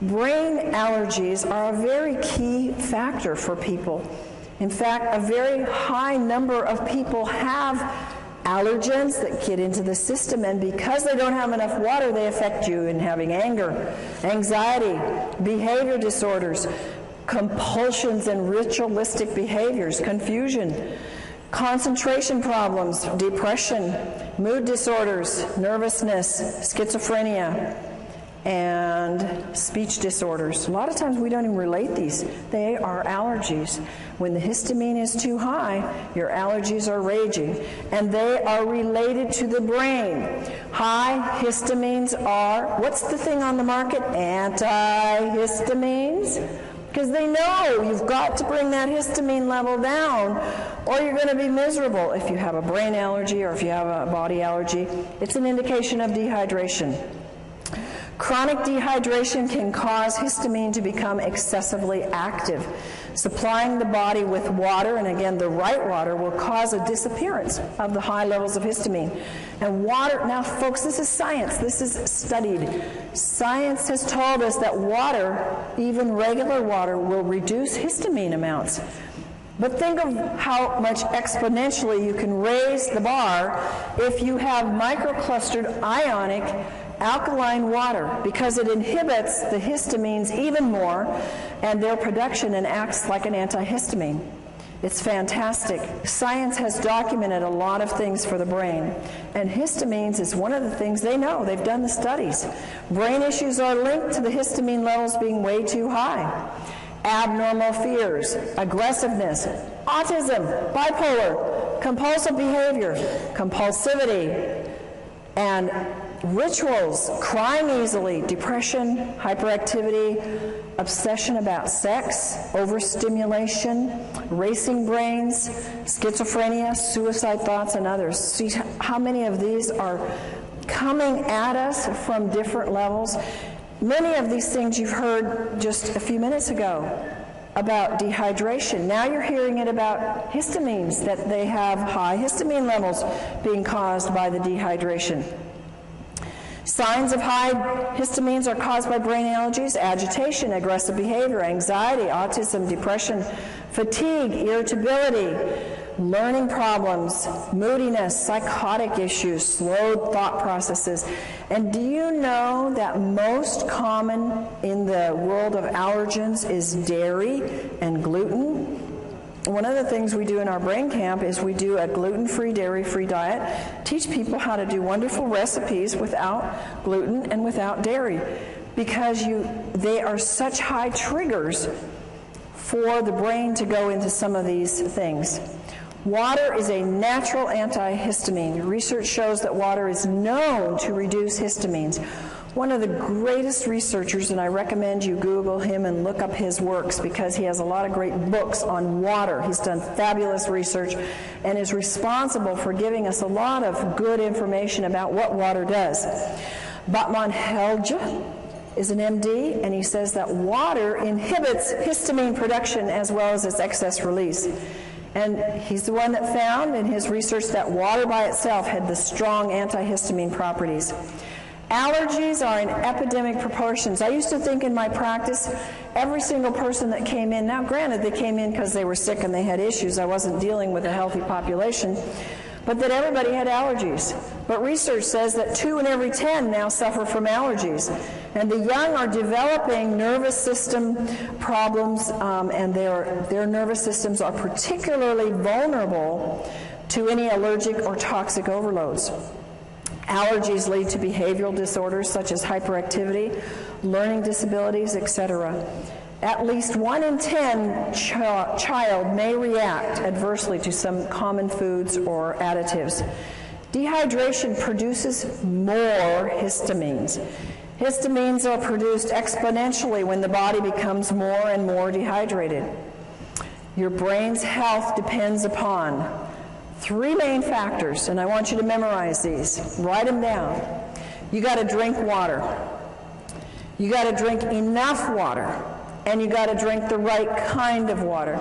brain allergies are a very key factor for people. In fact, a very high number of people have allergens that get into the system, and because they don't have enough water, they affect you in having anger, anxiety, behavior disorders, compulsions and ritualistic behaviors, confusion, concentration problems, depression, mood disorders, nervousness, schizophrenia, and speech disorders. A lot of times we don't even relate these. They are allergies. When the histamine is too high, your allergies are raging, and they are related to the brain. High histamines are, what's the thing on the market? Antihistamines. Because they know you've got to bring that histamine level down, or you're going to be miserable. If you have a brain allergy or if you have a body allergy, it's an indication of dehydration. Chronic dehydration can cause histamine to become excessively active. Supplying the body with water, and again the right water, will cause a disappearance of the high levels of histamine. And water, now folks, this is science, this is studied. Science has told us that water, even regular water, will reduce histamine amounts. But think of how much exponentially you can raise the bar if you have microclustered ionic alkaline water, because it inhibits the histamines even more and their production and acts like an antihistamine. It's fantastic. Science has documented a lot of things for the brain, and histamines is one of the things they know. They've done the studies. Brain issues are linked to the histamine levels being way too high. Abnormal fears, aggressiveness, autism, bipolar, compulsive behavior, compulsivity, and rituals, crying easily, depression, hyperactivity, obsession about sex, overstimulation, racing brains, schizophrenia, suicide thoughts, and others. See how many of these are coming at us from different levels. Many of these things you've heard just a few minutes ago about dehydration. Now you're hearing it about histamines, that they have high histamine levels being caused by the dehydration. Signs of high histamines are caused by brain allergies, agitation, aggressive behavior, anxiety, autism, depression, fatigue, irritability, learning problems, moodiness, psychotic issues, slowed thought processes. And do you know that most common in the world of allergens is dairy and gluten? One of the things we do in our brain camp is we do a gluten-free, dairy-free diet, teach people how to do wonderful recipes without gluten and without dairy, because they are such high triggers for the brain to go into some of these things. Water is a natural antihistamine. Research shows that water is known to reduce histamines. One of the greatest researchers, and I recommend you Google him and look up his works because he has a lot of great books on water. He's done fabulous research and is responsible for giving us a lot of good information about what water does. Batman Helge is an MD, and he says that water inhibits histamine production as well as its excess release. And he's the one that found in his research that water by itself had the strong antihistamine properties. Allergies are in epidemic proportions. I used to think in my practice, every single person that came in, now granted they came in because they were sick and they had issues, I wasn't dealing with a healthy population, but that everybody had allergies. But research says that 2 in every 10 now suffer from allergies. And the young are developing nervous system problems, and their nervous systems are particularly vulnerable to any allergic or toxic overloads. Allergies lead to behavioral disorders such as hyperactivity, learning disabilities, etc. At least 1 in 10 child may react adversely to some common foods or additives. Dehydration produces more histamines. Histamines are produced exponentially when the body becomes more and more dehydrated. Your brain's health depends upon 3 main factors, and I want you to memorize these. Write them down. You got to drink water. You got to drink enough water. And you got to drink the right kind of water.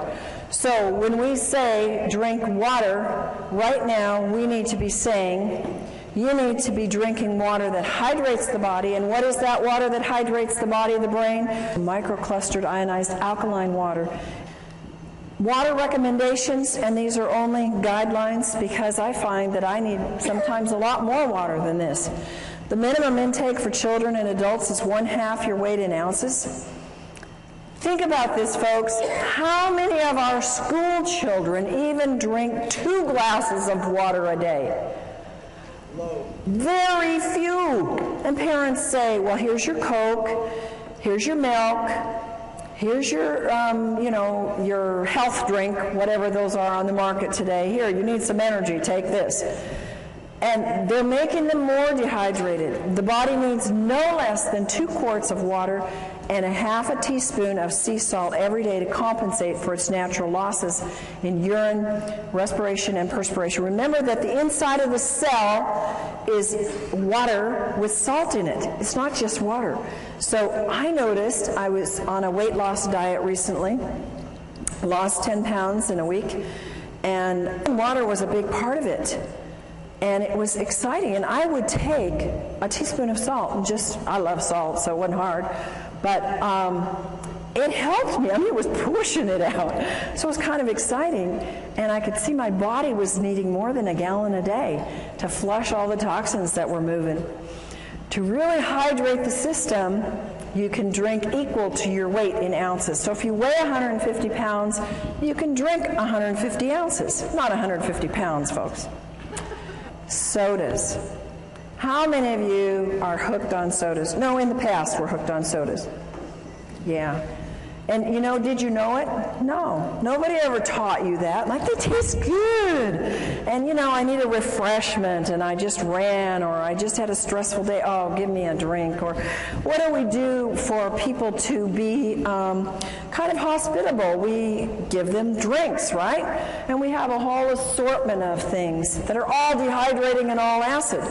So when we say drink water, right now we need to be saying you need to be drinking water that hydrates the body. And what is that water that hydrates the body of the brain? Microclustered ionized alkaline water. Water recommendations, and these are only guidelines because I find that I need sometimes a lot more water than this. The minimum intake for children and adults is 1/2 your weight in ounces. Think about this, folks. How many of our school children even drink 2 glasses of water a day? Very few. And parents say, well, here's your Coke, here's your milk, here's your, your health drink, whatever those are on the market today. Here, you need some energy, take this. And they're making them more dehydrated. The body needs no less than 2 quarts of water and 1/2 teaspoon of sea salt every day to compensate for its natural losses in urine, respiration, and perspiration. Remember that the inside of the cell is water with salt in it. It's not just water. So I noticed, I was on a weight loss diet recently, lost 10 pounds in a week, and water was a big part of it. And it was exciting, and I would take a teaspoon of salt, and I love salt, so it wasn't hard, but it helped me. I mean, it was pushing it out. So it was kind of exciting, and I could see my body was needing more than 1 gallon a day to flush all the toxins that were moving. To really hydrate the system, you can drink equal to your weight in ounces. So if you weigh 150 pounds, you can drink 150 ounces, not 150 pounds, folks. Sodas. How many of you are hooked on sodas? No, in the past we're hooked on sodas. Yeah. And did you know it? No. Nobody ever taught you that. Like, they taste good. And I need a refreshment, and I just ran, or I just had a stressful day. Oh, give me a drink. Or what do we do for people to be kind of hospitable? We give them drinks, right? And we have a whole assortment of things that are all dehydrating and all acid.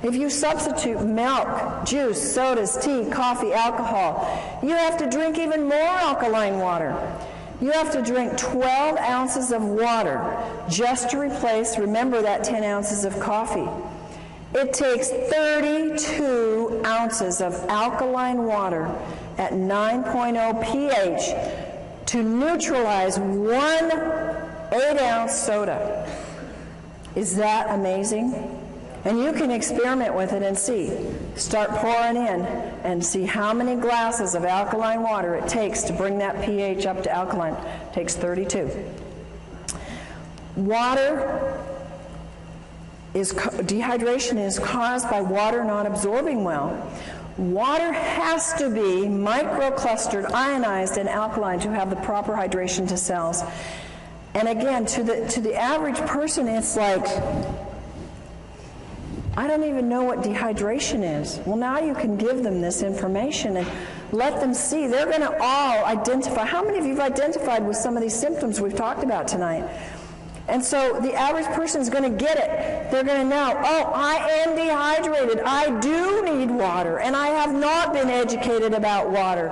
If you substitute milk, juice, sodas, tea, coffee, alcohol, you have to drink even more alkaline water. You have to drink 12 ounces of water just to replace, remember, that 10 ounces of coffee. It takes 32 ounces of alkaline water at 9.0 pH to neutralize 1 8-ounce soda. Is that amazing? And you can experiment with it and see. Start pouring in and see how many glasses of alkaline water it takes to bring that pH up to alkaline. It takes 32. Dehydration is caused by water not absorbing well. Water has to be microclustered, ionized, and alkaline to have the proper hydration to cells. And again, to the average person, it's like, I don't even know what dehydration is. Well, now you can give them this information and let them see. They're going to all identify. How many of you have identified with some of these symptoms we've talked about tonight? And so the average person is going to get it. They're going to know, oh, I am dehydrated. I do need water, and I have not been educated about water.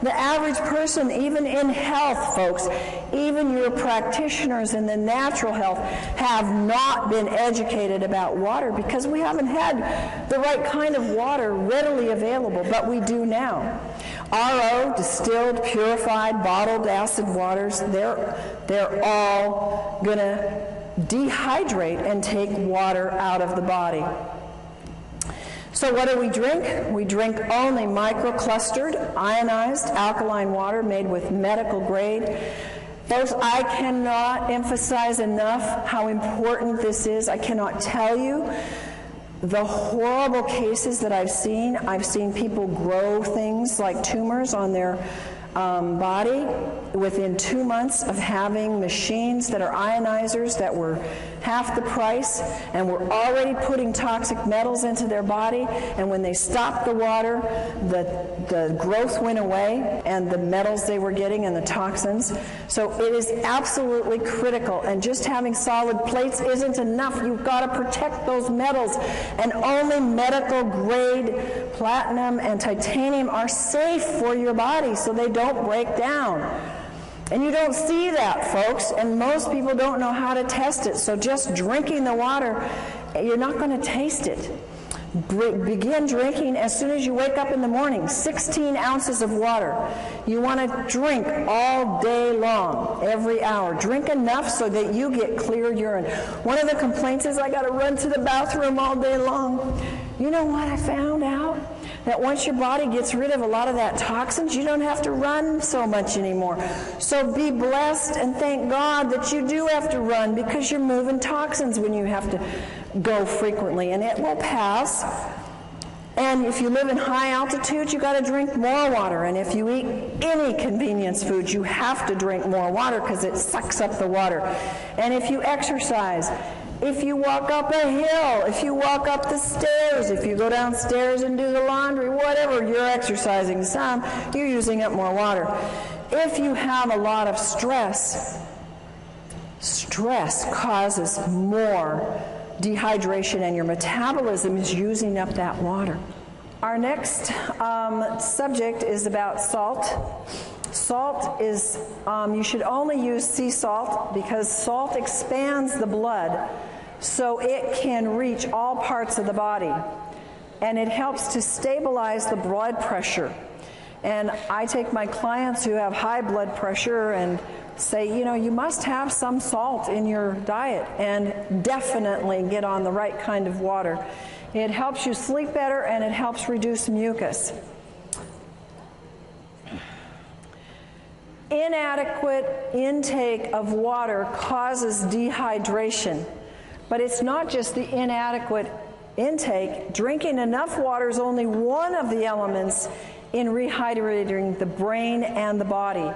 The average person, even in health, folks, even your practitioners in the natural health, have not been educated about water because we haven't had the right kind of water readily available, but we do now. RO, distilled, purified, bottled acid waters, they're all going to dehydrate and take water out of the body. So what do we drink? We drink only microclustered, ionized, alkaline water made with medical grade. Folks, I cannot emphasize enough how important this is. I cannot tell you the horrible cases that I've seen. I've seen people grow things like tumors on their body within 2 months of having machines that are ionizers that were half the price and were already putting toxic metals into their body, and when they stopped the water, the growth went away and the metals they were getting and the toxins. So it is absolutely critical, and just having solid plates isn't enough. You've got to protect those metals, and only medical grade platinum and titanium are safe for your body so they don't break down. And you don't see that, folks, and most people don't know how to test it. So just drinking the water, you're not going to taste it. Begin drinking as soon as you wake up in the morning, 16 ounces of water. You want to drink all day long, every hour. Drink enough so that you get clear urine. One of the complaints is I got to run to the bathroom all day long. You know what I found out? That once your body gets rid of a lot of that toxins, you don't have to run so much anymore. So be blessed and thank God that you do have to run, because you're moving toxins when you have to go frequently, and it will pass. And if you live in high altitude, you got to drink more water. And if you eat any convenience food, you have to drink more water because it sucks up the water. And if you exercise, if you walk up a hill, if you walk up the stairs, if you go downstairs and do the laundry, whatever, you're exercising some, you're using up more water. If you have a lot of stress, stress causes more dehydration, and your metabolism is using up that water. Our next subject is about salt. Salt is, you should only use sea salt because salt expands the blood so it can reach all parts of the body, and it helps to stabilize the blood pressure. And I take my clients who have high blood pressure and say, you know, you must have some salt in your diet, and definitely get on the right kind of water. It helps you sleep better, and it helps reduce mucus. Inadequate intake of water causes dehydration, but it's not just the inadequate intake. Drinking enough water is only one of the elements in rehydrating the brain and the body.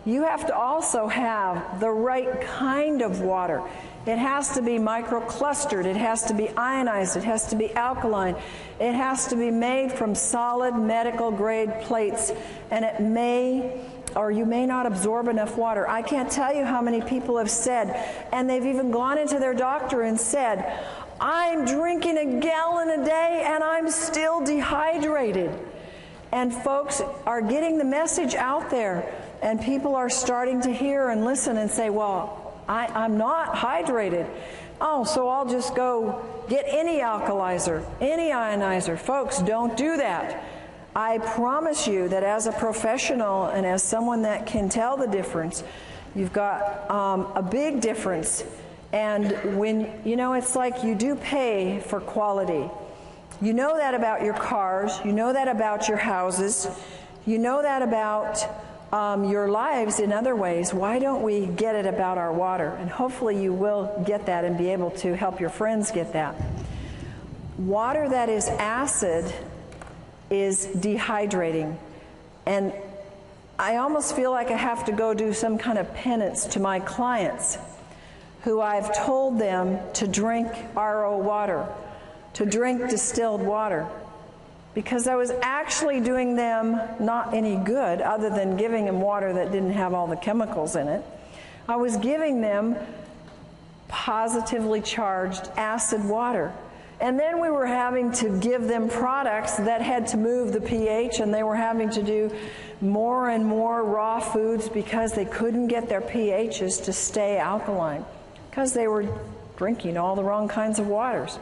You have to also have the right kind of water. It has to be microclustered, it has to be ionized, it has to be alkaline, it has to be made from solid medical grade plates, and it may or you may not absorb enough water. I can't tell you how many people have said, and they've even gone into their doctor and said, I'm drinking a gallon a day and I'm still dehydrated. And folks are getting the message out there, and people are starting to hear and listen and say, well, I'm not hydrated. Oh, so I'll just go get any alkalizer, any ionizer. Folks, don't do that. I promise you that as a professional and as someone that can tell the difference, you've got a big difference. And when, you know, it's like you do pay for quality. You know that about your cars, you know that about your houses, you know that about your lives in other ways. Why don't we get it about our water? And hopefully you will get that and be able to help your friends get that. Water that is acid is dehydrating. And I almost feel like I have to go do some kind of penance to my clients who I've told them to drink RO water, to drink distilled water, because I was actually doing them not any good other than giving them water that didn't have all the chemicals in it. I was giving them positively charged acid water. And then we were having to give them products that had to move the pH, and they were having to do more and more raw foods because they couldn't get their pHs to stay alkaline because they were drinking all the wrong kinds of waters.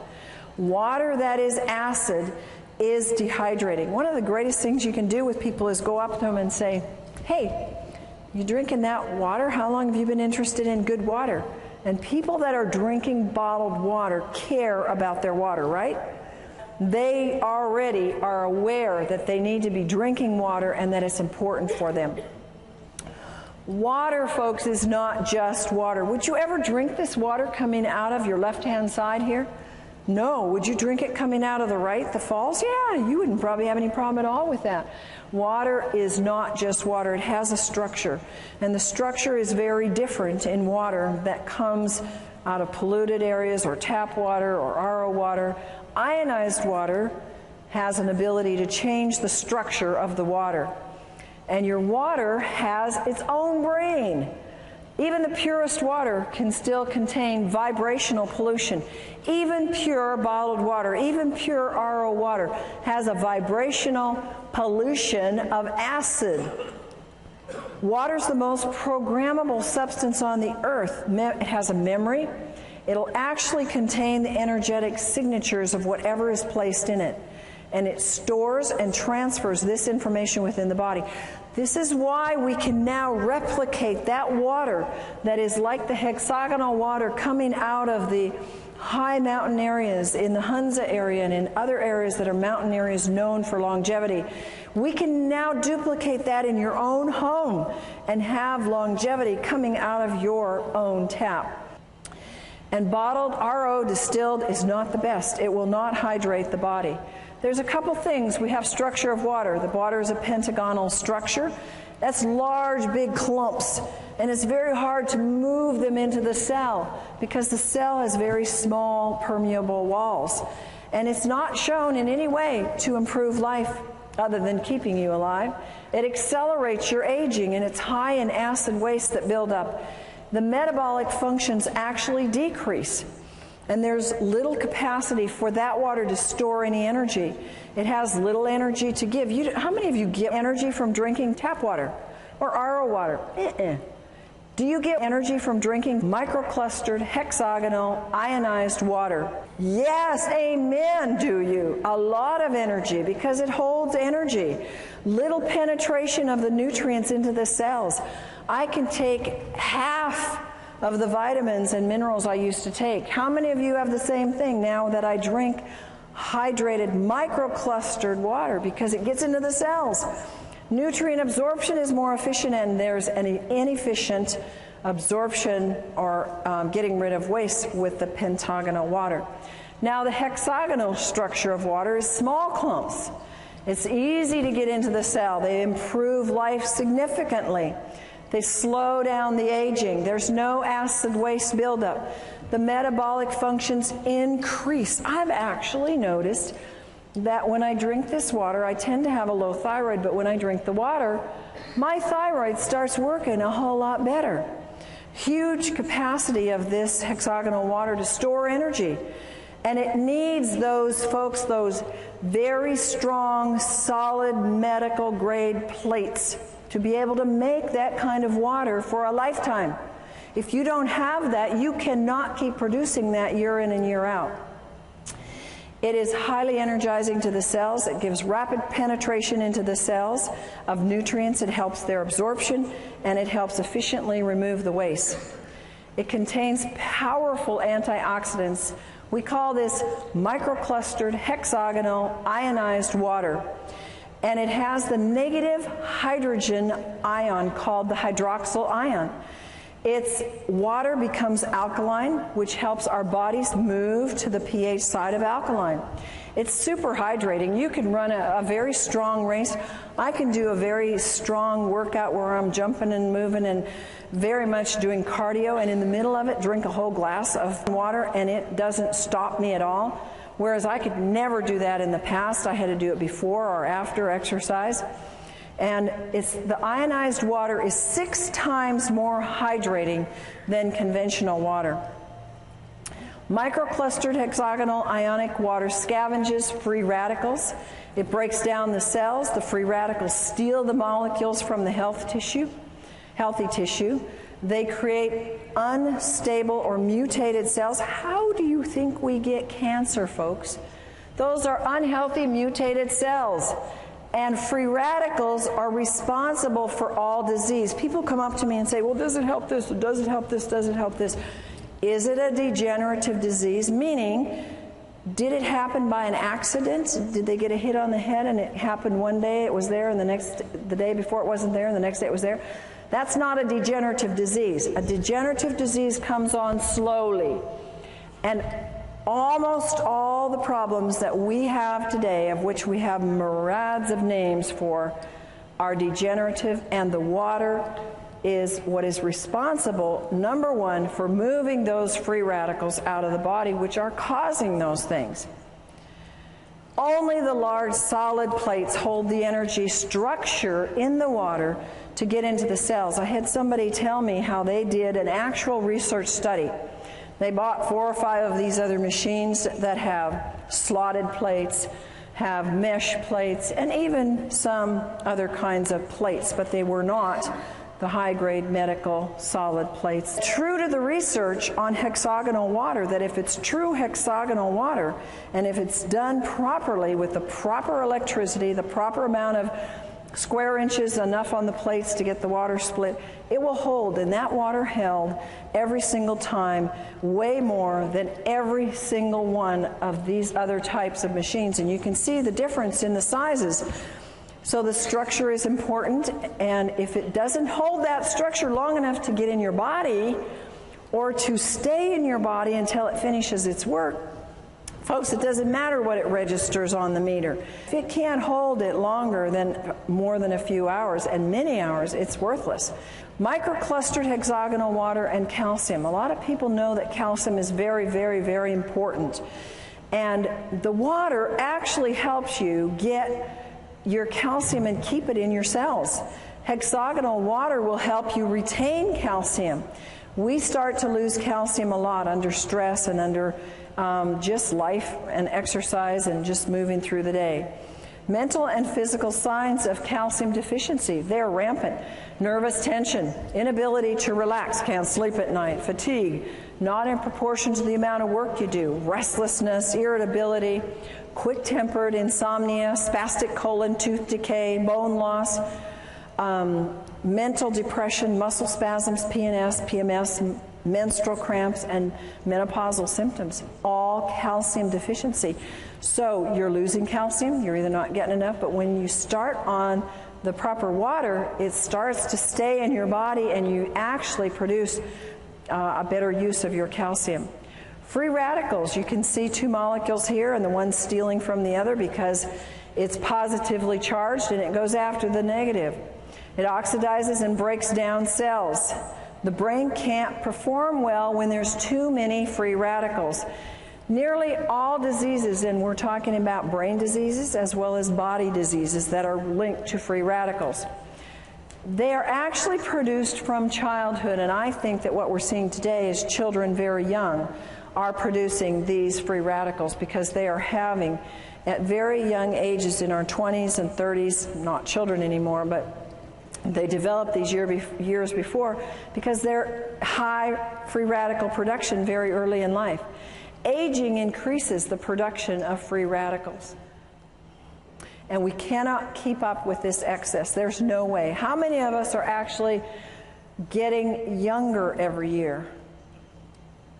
Water that is acid is dehydrating. One of the greatest things you can do with people is go up to them and say, hey, you drinking that water? How long have you been interested in good water? And people that are drinking bottled water care about their water, right? They already are aware that they need to be drinking water and that it's important for them. Water, folks, is not just water. Would you ever drink this water coming out of your left-hand side here? No. Would you drink it coming out of the right, the falls? Yeah, you wouldn't probably have any problem at all with that. Water is not just water. It has a structure. And the structure is very different in water that comes out of polluted areas or tap water or RO water. Ionized water has an ability to change the structure of the water. And your water has its own brain. Even the purest water can still contain vibrational pollution. Even pure bottled water, even pure RO water has a vibrational pollution of acid. Water's the most programmable substance on the earth. It has a memory. It'll actually contain the energetic signatures of whatever is placed in it. And it stores and transfers this information within the body. This is why we can now replicate that water that is like the hexagonal water coming out of the high mountain areas in the Hunza area and in other areas that are mountain areas known for longevity. We can now duplicate that in your own home and have longevity coming out of your own tap. And bottled RO distilled is not the best. It will not hydrate the body. There's a couple things. We have structure of water. The water is a pentagonal structure. That's large, big clumps. And it's very hard to move them into the cell because the cell has very small, permeable walls. And it's not shown in any way to improve life other than keeping you alive. It accelerates your aging, and it's high in acid waste that build up. The metabolic functions actually decrease. And there's little capacity for that water to store any energy. It has little energy to give. How many of you get energy from drinking tap water or RO water? Do you get energy from drinking microclustered, hexagonal, ionized water? Yes, amen, do you? A lot of energy because it holds energy. Little penetration of the nutrients into the cells. I can take half of the vitamins and minerals I used to take. How many of you have the same thing now that I drink hydrated, microclustered water because it gets into the cells? Nutrient absorption is more efficient, and there's an inefficient absorption or getting rid of waste with the pentagonal water. Now, the hexagonal structure of water is small clumps. It's easy to get into the cell. They improve life significantly. They slow down the aging. There's no acid waste buildup. The metabolic functions increase. I've actually noticed that when I drink this water, I tend to have a low thyroid, but when I drink the water, my thyroid starts working a whole lot better. Huge capacity of this hexagonal water to store energy. And it needs those folks, those very strong, solid medical grade plates to be able to make that kind of water for a lifetime. If you don't have that, you cannot keep producing that year in and year out. It is highly energizing to the cells. It gives rapid penetration into the cells of nutrients. It helps their absorption, and it helps efficiently remove the waste. It contains powerful antioxidants. We call this microclustered, hexagonal, ionized water. And it has the negative hydrogen ion called the hydroxyl ion. Its water becomes alkaline, which helps our bodies move to the pH side of alkaline. It's super hydrating. You can run a very strong race. I can do a very strong workout where I'm jumping and moving and very much doing cardio, and in the middle of it drink a whole glass of water, and it doesn't stop me at all. Whereas I could never do that in the past. I had to do it before or after exercise. And the ionized water is 6 times more hydrating than conventional water. Microclustered hexagonal ionic water scavenges free radicals. It breaks down the cells. The free radicals steal the molecules from the healthy tissue. They create unstable or mutated cells. How do you think we get cancer, folks? Those are unhealthy, mutated cells. And free radicals are responsible for all disease. People come up to me and say, well, does it help this? Does it help this? Does it help this? Is it a degenerative disease? Meaning, did it happen by an accident? Did they get a hit on the head and it happened one day, it was there, and the day before it wasn't there, and the next day it was there? That's not a degenerative disease. A degenerative disease comes on slowly. And almost all the problems that we have today, of which we have myriads of names for, are degenerative, and the water is what is responsible, number one, for moving those free radicals out of the body, which are causing those things. Only the large solid plates hold the energy structure in the water to get into the cells. I had somebody tell me how they did an actual research study. They bought 4 or 5 of these other machines that have slotted plates, have mesh plates, and even some other kinds of plates, but they were not the high-grade medical solid plates. True to the research on hexagonal water, that if it's true hexagonal water, and if it's done properly with the proper electricity, the proper amount of square inches, enough on the plates to get the water split, it will hold, and that water held every single time way more than every single one of these other types of machines. And you can see the difference in the sizes. So the structure is important, and if it doesn't hold that structure long enough to get in your body or to stay in your body until it finishes its work, folks, it doesn't matter what it registers on the meter. If it can't hold it longer than more than a few hours, and many hours, it's worthless. Microclustered hexagonal water and calcium. A lot of people know that calcium is very, very, very important. And the water actually helps you get your calcium and keep it in your cells. Hexagonal water will help you retain calcium. We start to lose calcium a lot under stress and under just life and exercise and just moving through the day. Mental and physical signs of calcium deficiency, they're rampant. Nervous tension, inability to relax, can't sleep at night, fatigue, not in proportion to the amount of work you do, restlessness, irritability, quick-tempered, insomnia, spastic colon, tooth decay, bone loss, mental depression, muscle spasms, PNS, PMS, menstrual cramps, and menopausal symptoms, all calcium deficiency. So you're losing calcium, you're either not getting enough, but when you start on the proper water, it starts to stay in your body and you actually produce a better use of your calcium. Free radicals, you can see 2 molecules here and the one stealing from the other because it's positively charged and it goes after the negative. It oxidizes and breaks down cells. The brain can't perform well when there's too many free radicals. Nearly all diseases, and we're talking about brain diseases as well as body diseases that are linked to free radicals, they are actually produced from childhood, and I think that what we're seeing today is children very young are producing these free radicals because they are having, at very young ages in our 20s and 30s, not children anymore, but they develop these years before because they're high free radical production very early in life. Aging increases the production of free radicals. And we cannot keep up with this excess. There's no way. How many of us are actually getting younger every year?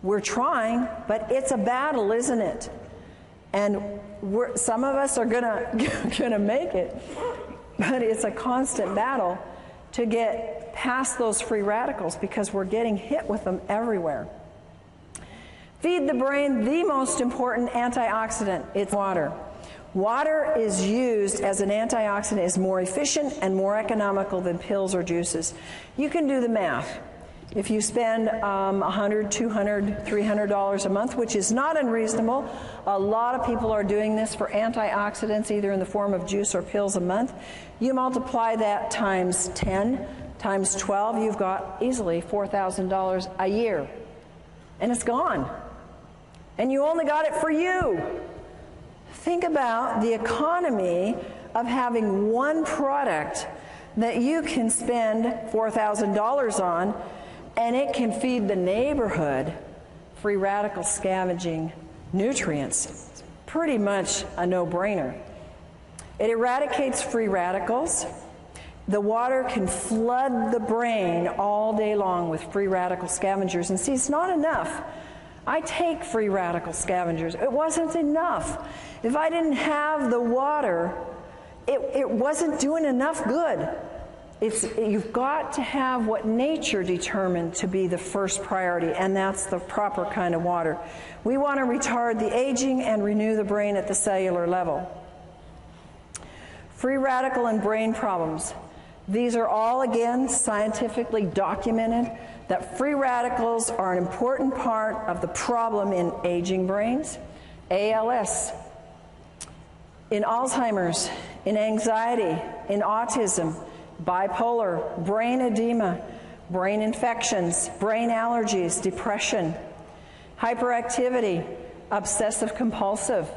We're trying, but it's a battle, isn't it? And some of us are gonna make it, but it's a constant battle to get past those free radicals because we're getting hit with them everywhere. Feed the brain the most important antioxidant. It's water. Water is used as an antioxidant, is more efficient and more economical than pills or juices. You can do the math. If you spend $100, $200, $300 a month, which is not unreasonable, a lot of people are doing this for antioxidants, either in the form of juice or pills a month. You multiply that times 10, times 12, you've got easily $4,000 a year. And it's gone. And you only got it for you. Think about the economy of having one product that you can spend $4,000 on, and it can feed the neighborhood free radical scavenging nutrients. It's pretty much a no-brainer. It eradicates free radicals. The water can flood the brain all day long with free radical scavengers. And see, it's not enough. I take free radical scavengers. It wasn't enough. If I didn't have the water, it wasn't doing enough good. You've got to have what nature determined to be the first priority, and that's the proper kind of water. We want to retard the aging and renew the brain at the cellular level. Free radical and brain problems. These are all, again, scientifically documented that free radicals are an important part of the problem in aging brains, ALS, in Alzheimer's, in anxiety, in autism, bipolar, brain edema, brain infections, brain allergies, depression, hyperactivity, obsessive compulsive,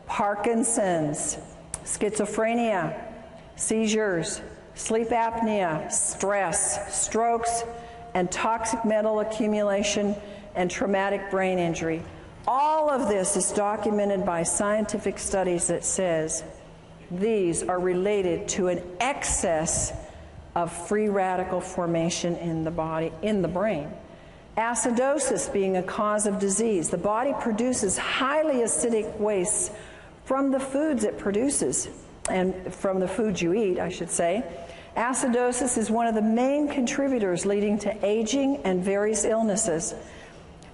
Parkinson's, schizophrenia, seizures, sleep apnea, stress, strokes, and toxic metal accumulation and traumatic brain injury. All of this is documented by scientific studies that says these are related to an excess of free radical formation in the body, in the brain. Acidosis being a cause of disease. The body produces highly acidic wastes from the foods it produces, and from the foods you eat, I should say. Acidosis is one of the main contributors leading to aging and various illnesses.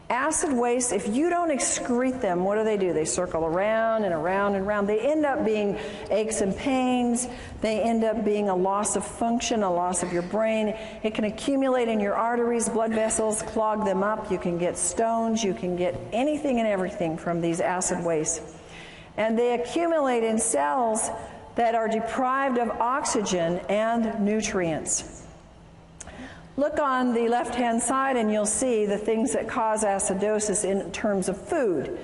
Acid wastes, if you don't excrete them, what do? They circle around and around and around. They end up being aches and pains. They end up being a loss of function, a loss of your brain. It can accumulate in your arteries, blood vessels, clog them up. You can get stones. You can get anything and everything from these acid wastes. And they accumulate in cells that are deprived of oxygen and nutrients. Look on the left-hand side and you'll see the things that cause acidosis in terms of food.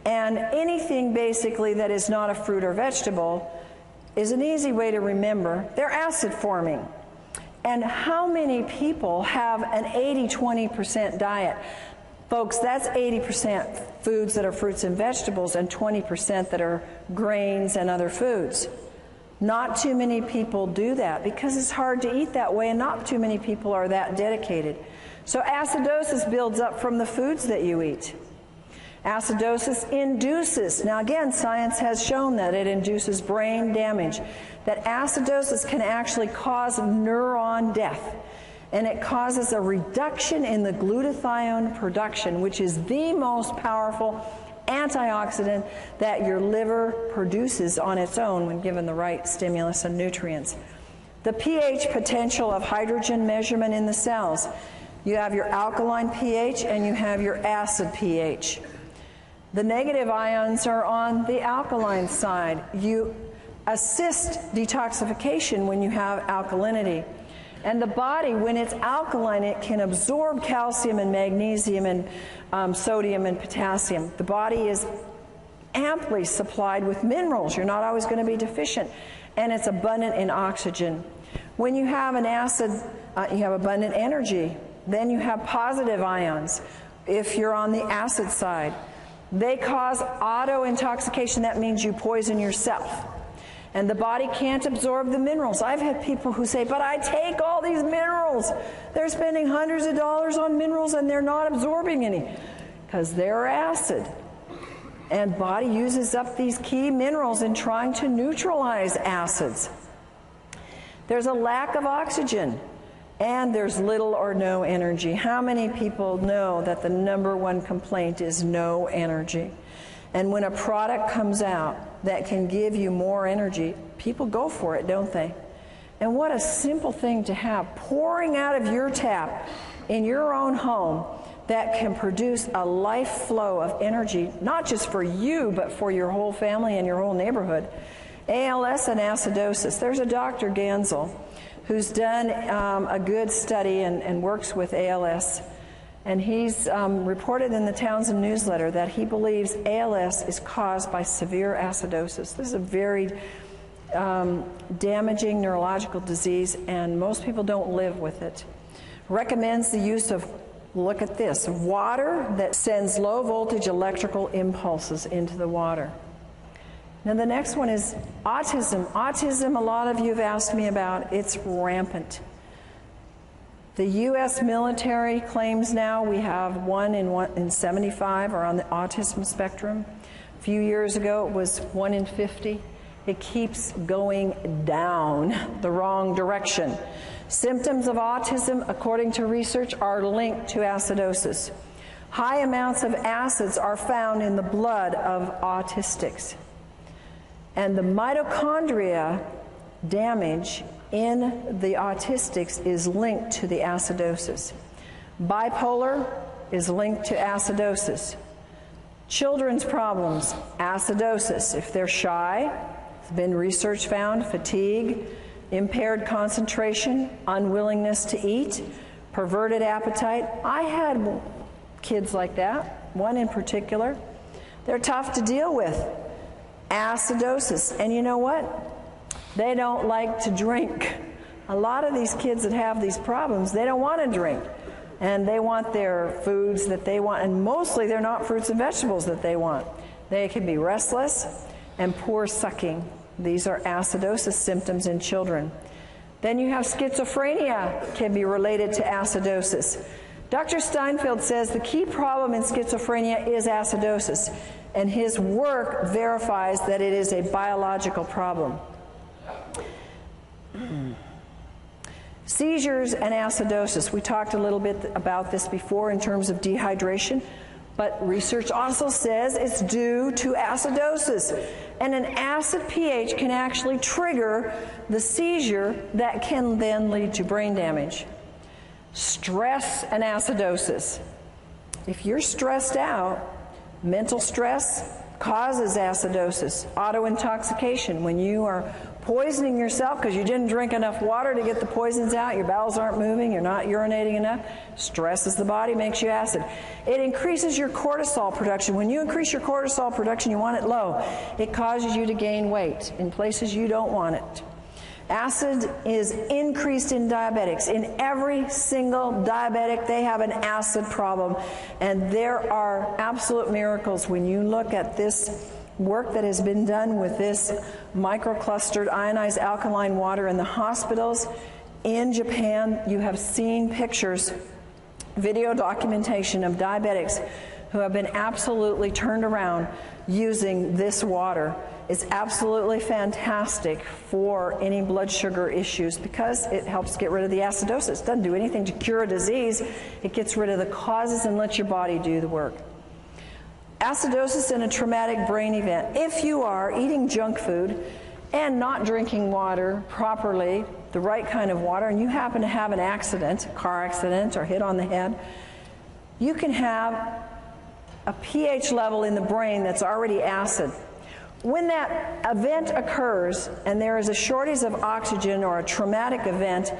And anything basically that is not a fruit or vegetable is an easy way to remember. They're acid forming. And how many people have an 80-20% diet? Folks, that's 80% foods that are fruits and vegetables and 20% that are grains and other foods. Not too many people do that because it's hard to eat that way, and not too many people are that dedicated. So acidosis builds up from the foods that you eat. Acidosis induces, now again, science has shown that it induces brain damage, that acidosis can actually cause neuron death. And it causes a reduction in the glutathione production, which is the most powerful antioxidant that your liver produces on its own when given the right stimulus and nutrients. The pH potential of hydrogen measurement in the cells. You have your alkaline pH and you have your acid pH. The negative ions are on the alkaline side. You assist detoxification when you have alkalinity. And the body, when it's alkaline, it can absorb calcium and magnesium and sodium and potassium. The body is amply supplied with minerals. You're not always going to be deficient. And it's abundant in oxygen. When you have an acid, you have abundant energy. Then you have positive ions if you're on the acid side. They cause auto-intoxication. That means you poison yourself. And the body can't absorb the minerals. I've had people who say, but I take all these minerals. They're spending hundreds of dollars on minerals and they're not absorbing any because they're acid. And body uses up these key minerals in trying to neutralize acids. There's a lack of oxygen and there's little or no energy. How many people know that the #1 complaint is no energy? And when a product comes out that can give you more energy, people go for it, don't they? And what a simple thing to have pouring out of your tap in your own home that can produce a life flow of energy, not just for you, but for your whole family and your whole neighborhood. ALS and acidosis. There's a Dr. Gansel who's done a good study and works with ALS. And he's reported in the Townsend newsletter that he believes ALS is caused by severe acidosis. This is a very damaging neurological disease, and most people don't live with it. Recommends the use of, look at this, water that sends low voltage electrical impulses into the water. Now the next one is autism. Autism, a lot of you have asked me about. It's rampant. The U.S. military claims now we have 1 in 75 are on the autism spectrum. A few years ago it was 1 in 50. It keeps going down the wrong direction. Symptoms of autism, according to research, are linked to acidosis. High amounts of acids are found in the blood of autistics. And the mitochondria damage in the autistics is linked to the acidosis. Bipolar is linked to acidosis. Children's problems, acidosis. If they're shy, there's been research found, fatigue, impaired concentration, unwillingness to eat, perverted appetite. I had kids like that, one in particular. They're tough to deal with. Acidosis. And you know what? They don't like to drink. A lot of these kids that have these problems, they don't want to drink. And they want their foods that they want, and mostly they're not fruits and vegetables that they want. They can be restless and poor sucking. These are acidosis symptoms in children. Then you have schizophrenia, can be related to acidosis. Dr. Steinfeld says the key problem in schizophrenia is acidosis, and his work verifies that it is a biological problem. Seizures and acidosis. We talked a little bit about this before in terms of dehydration, but research also says it's due to acidosis. And an acid pH can actually trigger the seizure that can then lead to brain damage. Stress and acidosis. If you're stressed out, mental stress causes acidosis. Autointoxication, when you are poisoning yourself because you didn't drink enough water to get the poisons out, your bowels aren't moving, you're not urinating enough, stresses the body, makes you acid. It increases your cortisol production. When you increase your cortisol production, you want it low. It causes you to gain weight in places you don't want it. Acid is increased in diabetics. In every single diabetic, they have an acid problem. And there are absolute miracles when you look at this work that has been done with this microclustered ionized alkaline water in the hospitals. In Japan, you have seen pictures, video documentation of diabetics who have been absolutely turned around using this water. It's absolutely fantastic for any blood sugar issues because it helps get rid of the acidosis. It doesn't do anything to cure a disease. It gets rid of the causes and lets your body do the work. Acidosis in a traumatic brain event. If you are eating junk food and not drinking water properly, the right kind of water, and you happen to have an accident, a car accident or hit on the head, you can have a pH level in the brain that's already acid. When that event occurs and there is a shortage of oxygen or a traumatic event,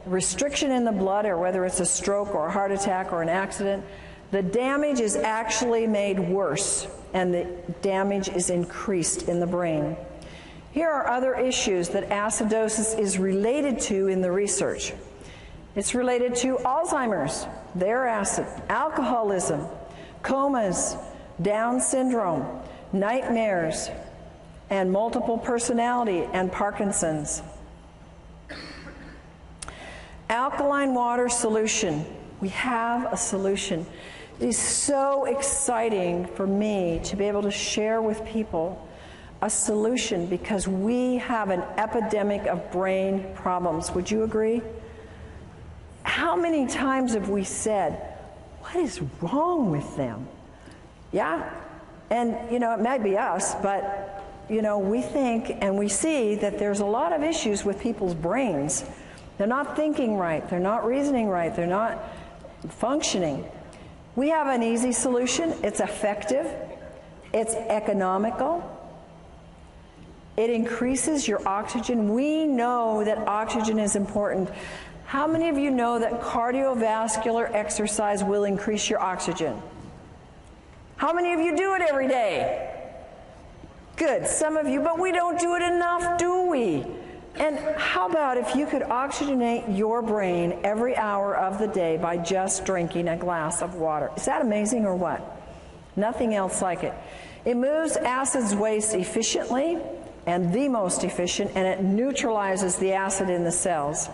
restriction in the blood, or whether it's a stroke or a heart attack or an accident, the damage is actually made worse and the damage is increased in the brain. Here are other issues that acidosis is related to in the research. It's related to Alzheimer's, their acid, alcoholism, comas, Down syndrome, nightmares, and multiple personality and Parkinson's. Alkaline water solution. We have a solution. It is so exciting for me to be able to share with people a solution because we have an epidemic of brain problems. Would you agree? How many times have we said, what is wrong with them? Yeah? And, you know, it might be us, but, you know, we think and we see that there's a lot of issues with people's brains. They're not thinking right. They're not reasoning right. They're not functioning. We have an easy solution. It's effective. It's economical. It increases your oxygen. We know that oxygen is important. How many of you know that cardiovascular exercise will increase your oxygen? How many of you do it every day? Good, some of you, but we don't do it enough, do we? And how about if you could oxygenate your brain every hour of the day by just drinking a glass of water? Is that amazing or what? Nothing else like it. It moves acids waste efficiently, and the most efficient, and it neutralizes the acid in the cells.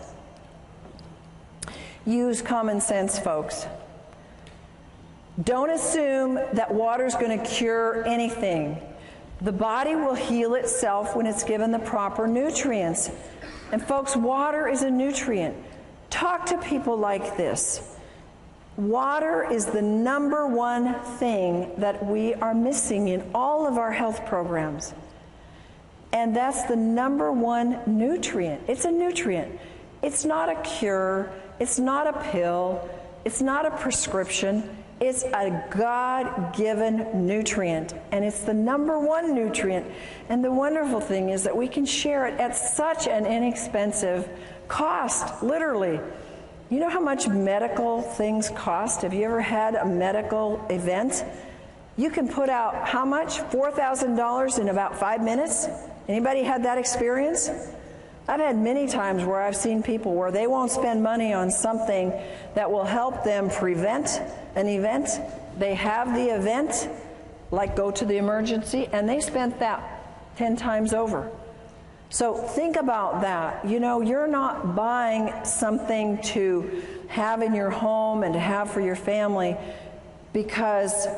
Use common sense, folks. Don't assume that water is going to cure anything. The body will heal itself when it's given the proper nutrients. And folks, water is a nutrient. Talk to people like this. Water is the number one thing that we are missing in all of our health programs. And that's the number one nutrient. It's a nutrient. It's not a cure. It's not a pill. It's not a prescription. It's a God-given nutrient. And it's the number one nutrient. And the wonderful thing is that we can share it at such an inexpensive cost, literally. You know how much medical things cost? Have you ever had a medical event? You can put out how much? $4,000 in about 5 minutes? Anybody had that experience? I've had many times where I've seen people where they won't spend money on something that will help them prevent an event. They have the event, like go to the emergency, and they spent that 10 times over. So think about that. You know, you're not buying something to have in your home and to have for your family because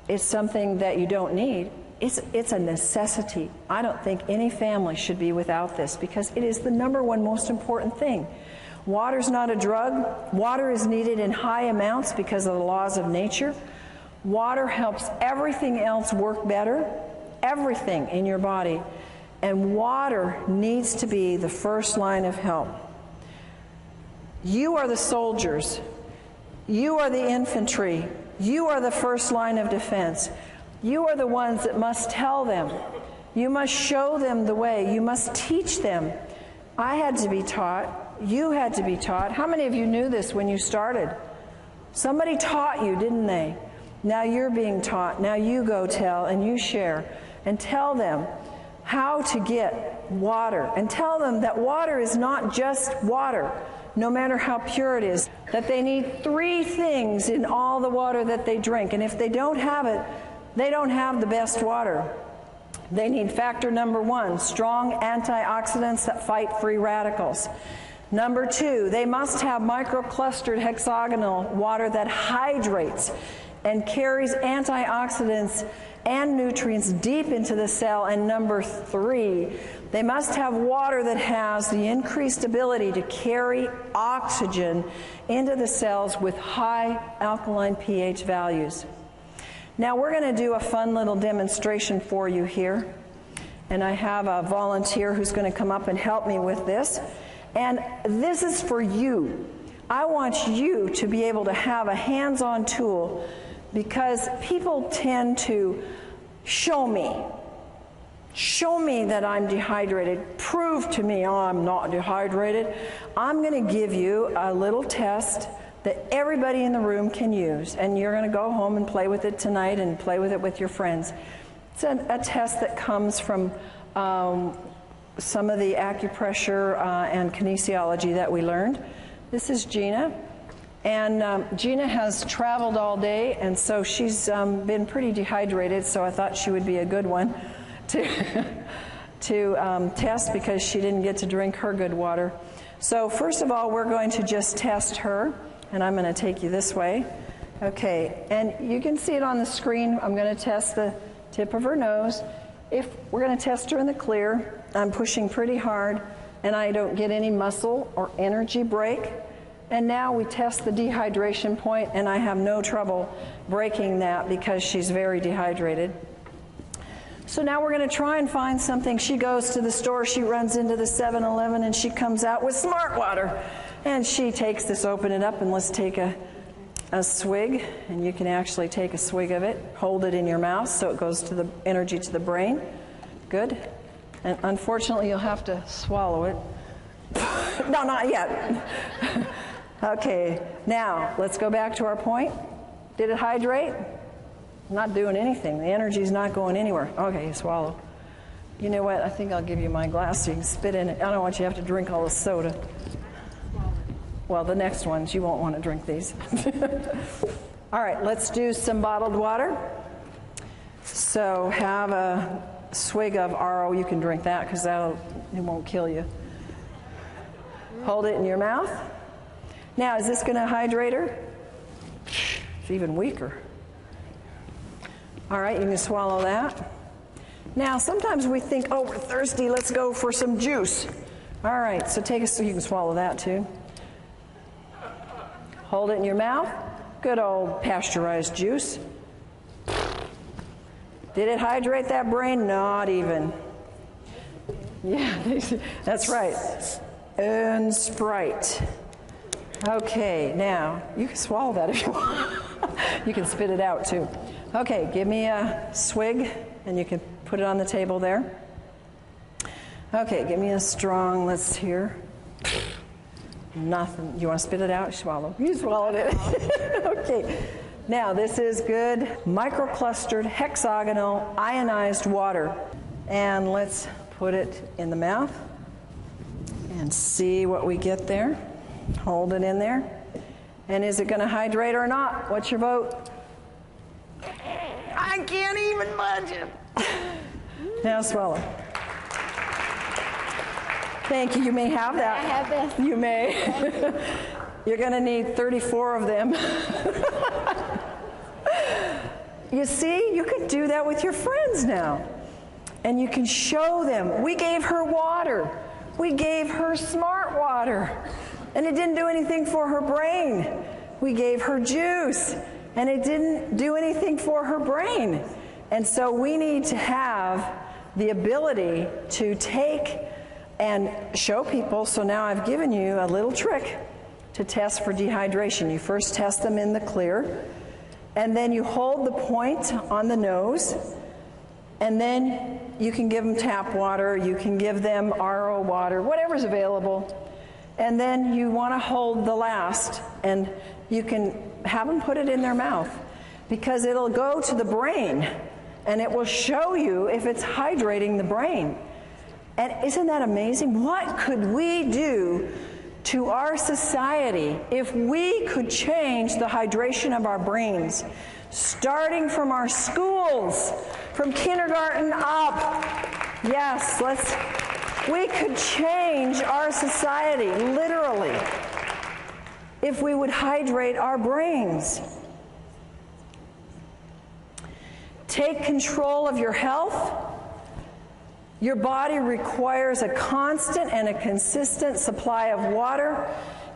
it's something that you don't need. It's a necessity. I don't think any family should be without this because it is the number one most important thing. Water's not a drug. Water is needed in high amounts because of the laws of nature. Water helps everything else work better, everything in your body. And water needs to be the first line of help. You are the soldiers. You are the infantry. You are the first line of defense. You are the ones that must tell them. You must show them the way. You must teach them. I had to be taught. You had to be taught. How many of you knew this when you started? Somebody taught you, didn't they? Now you're being taught. Now you go tell and you share and tell them how to get water. And tell them that water is not just water, no matter how pure it is. That they need 3 things in all the water that they drink. And if they don't have it, they don't have the best water. They need factor number 1, strong antioxidants that fight free radicals. Number 2, they must have microclustered hexagonal water that hydrates and carries antioxidants and nutrients deep into the cell. And number 3, they must have water that has the increased ability to carry oxygen into the cells with high alkaline pH values. Now we're going to do a fun little demonstration for you here. And I have a volunteer who's going to come up and help me with this. And this is for you. I want you to be able to have a hands-on tool because people tend to show me that I'm dehydrated. Prove to me, oh, I'm not dehydrated. I'm going to give you a little test that everybody in the room can use. And you're going to go home and play with it tonight and play with it with your friends. It's a test that comes from some of the acupressure and kinesiology that we learned. This is Gina. And Gina has traveled all day, and so she's been pretty dehydrated, so I thought she would be a good one to test because she didn't get to drink her good water. So first of all, we're going to just test her, and I'm going to take you this way. Okay, and you can see it on the screen. I'm going to test the tip of her nose. If we're going to test her in the clear, I'm pushing pretty hard, and I don't get any muscle or energy break. And now we test the dehydration point, and I have no trouble breaking that because she's very dehydrated. So now we're going to try and find something. She goes to the store, she runs into the 7-Eleven, and she comes out with Smart Water. And she takes this, open it up, and let's take a swig. And you can actually take a swig of it, hold it in your mouth so it goes to the energy to the brain. Good. And unfortunately, you'll have to swallow it. No, not yet. Okay, now let's go back to our point. Did it hydrate? Not doing anything. The energy's not going anywhere. Okay, you swallow. You know what? I think I'll give you my glass so you can spit in it. I don't want you to have to drink all the soda. Well, the next ones, you won't want to drink these. All right, let's do some bottled water. So have a swig of RO. You can drink that because it won't kill you. Hold it in your mouth. Now, is this going to hydrate her? It's even weaker. All right, you can swallow that. Now, sometimes we think, oh, we're thirsty, let's go for some juice. All right, so you can swallow that too. Hold it in your mouth. Good old pasteurized juice. Did it hydrate that brain? Not even. Yeah, that's right. And Sprite. Okay, now, you can swallow that if you want. You can spit it out too. Okay, give me a swig, and you can put it on the table there. Okay, give me a strong, let's hear. Nothing. You want to spit it out? Swallow. You swallowed it. Okay. Now, this is good microclustered hexagonal ionized water. And let's put it in the mouth and see what we get there. Hold it in there. And is it going to hydrate or not? What's your vote? I can't even budge it. Now swallow. Thank you. You may have that. I have this. You may. You're going to need 34 of them. You see, you can do that with your friends now. And you can show them. We gave her water. We gave her smart water. And it didn't do anything for her brain. We gave her juice. And it didn't do anything for her brain. And so we need to have the ability to take and show people. So now I've given you a little trick to test for dehydration. You first test them in the clear, and then you hold the point on the nose, and then you can give them tap water, you can give them RO water, whatever's available, and then you want to hold the last, and you can have them put it in their mouth, because it'll go to the brain, and it will show you if it's hydrating the brain. And isn't that amazing? What could we do to our society if we could change the hydration of our brains, starting from our schools, from kindergarten up? Yes, we could change our society, literally, if we would hydrate our brains. Take control of your health. Your body requires a constant and a consistent supply of water.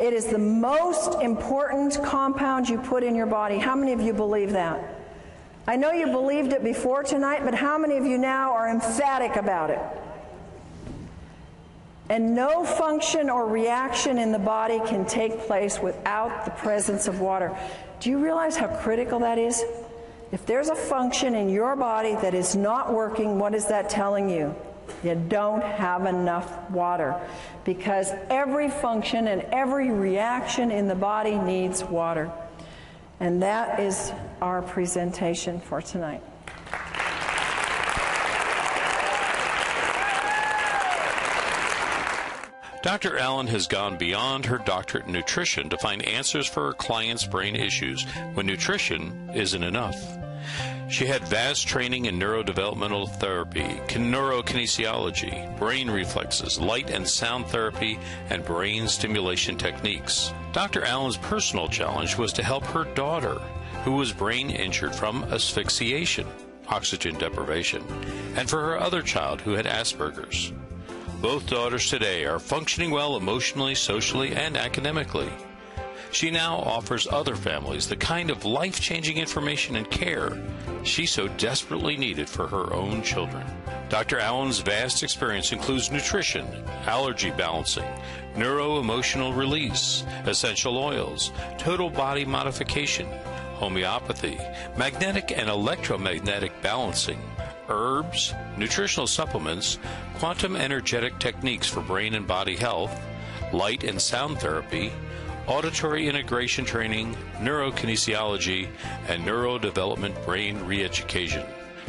It is the most important compound you put in your body. How many of you believe that? I know you believed it before tonight, but how many of you now are emphatic about it? And no function or reaction in the body can take place without the presence of water. Do you realize how critical that is? If there's a function in your body that is not working, what is that telling you? You don't have enough water, because every function and every reaction in the body needs water. And that is our presentation for tonight. Dr. Allen has gone beyond her doctorate in nutrition to find answers for her clients' brain issues when nutrition isn't enough. She had vast training in neurodevelopmental therapy, neurokinesiology, brain reflexes, light and sound therapy, and brain stimulation techniques. Dr. Allen's personal challenge was to help her daughter, who was brain injured from asphyxiation, oxygen deprivation, and for her other child who had Asperger's. Both daughters today are functioning well emotionally, socially, and academically. She now offers other families the kind of life-changing information and care she so desperately needed for her own children. Dr. Allen's vast experience includes nutrition, allergy balancing, neuro-emotional release, essential oils, total body modification, homeopathy, magnetic and electromagnetic balancing, herbs, nutritional supplements, quantum energetic techniques for brain and body health, light and sound therapy, auditory integration training, neurokinesiology, and neurodevelopment brain re-education.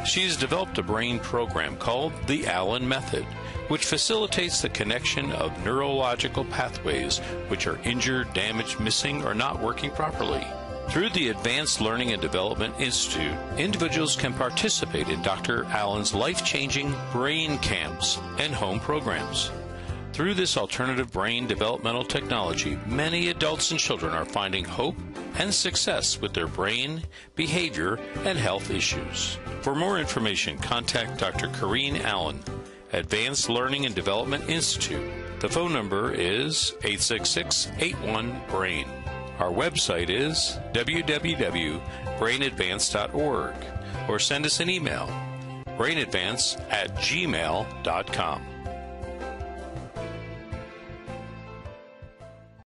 She's developed a brain program called the Allen Method, which facilitates the connection of neurological pathways which are injured, damaged, missing, or not working properly. Through the Advanced Learning and Development Institute, individuals can participate in Dr. Allen's life-changing brain camps and home programs. Through this alternative brain developmental technology, many adults and children are finding hope and success with their brain, behavior, and health issues. For more information, contact Dr. Corinne Allen, Advanced Learning and Development Institute. The phone number is 866-81-BRAIN. Our website is www.brainadvance.org, or send us an email, brainadvance@gmail.com.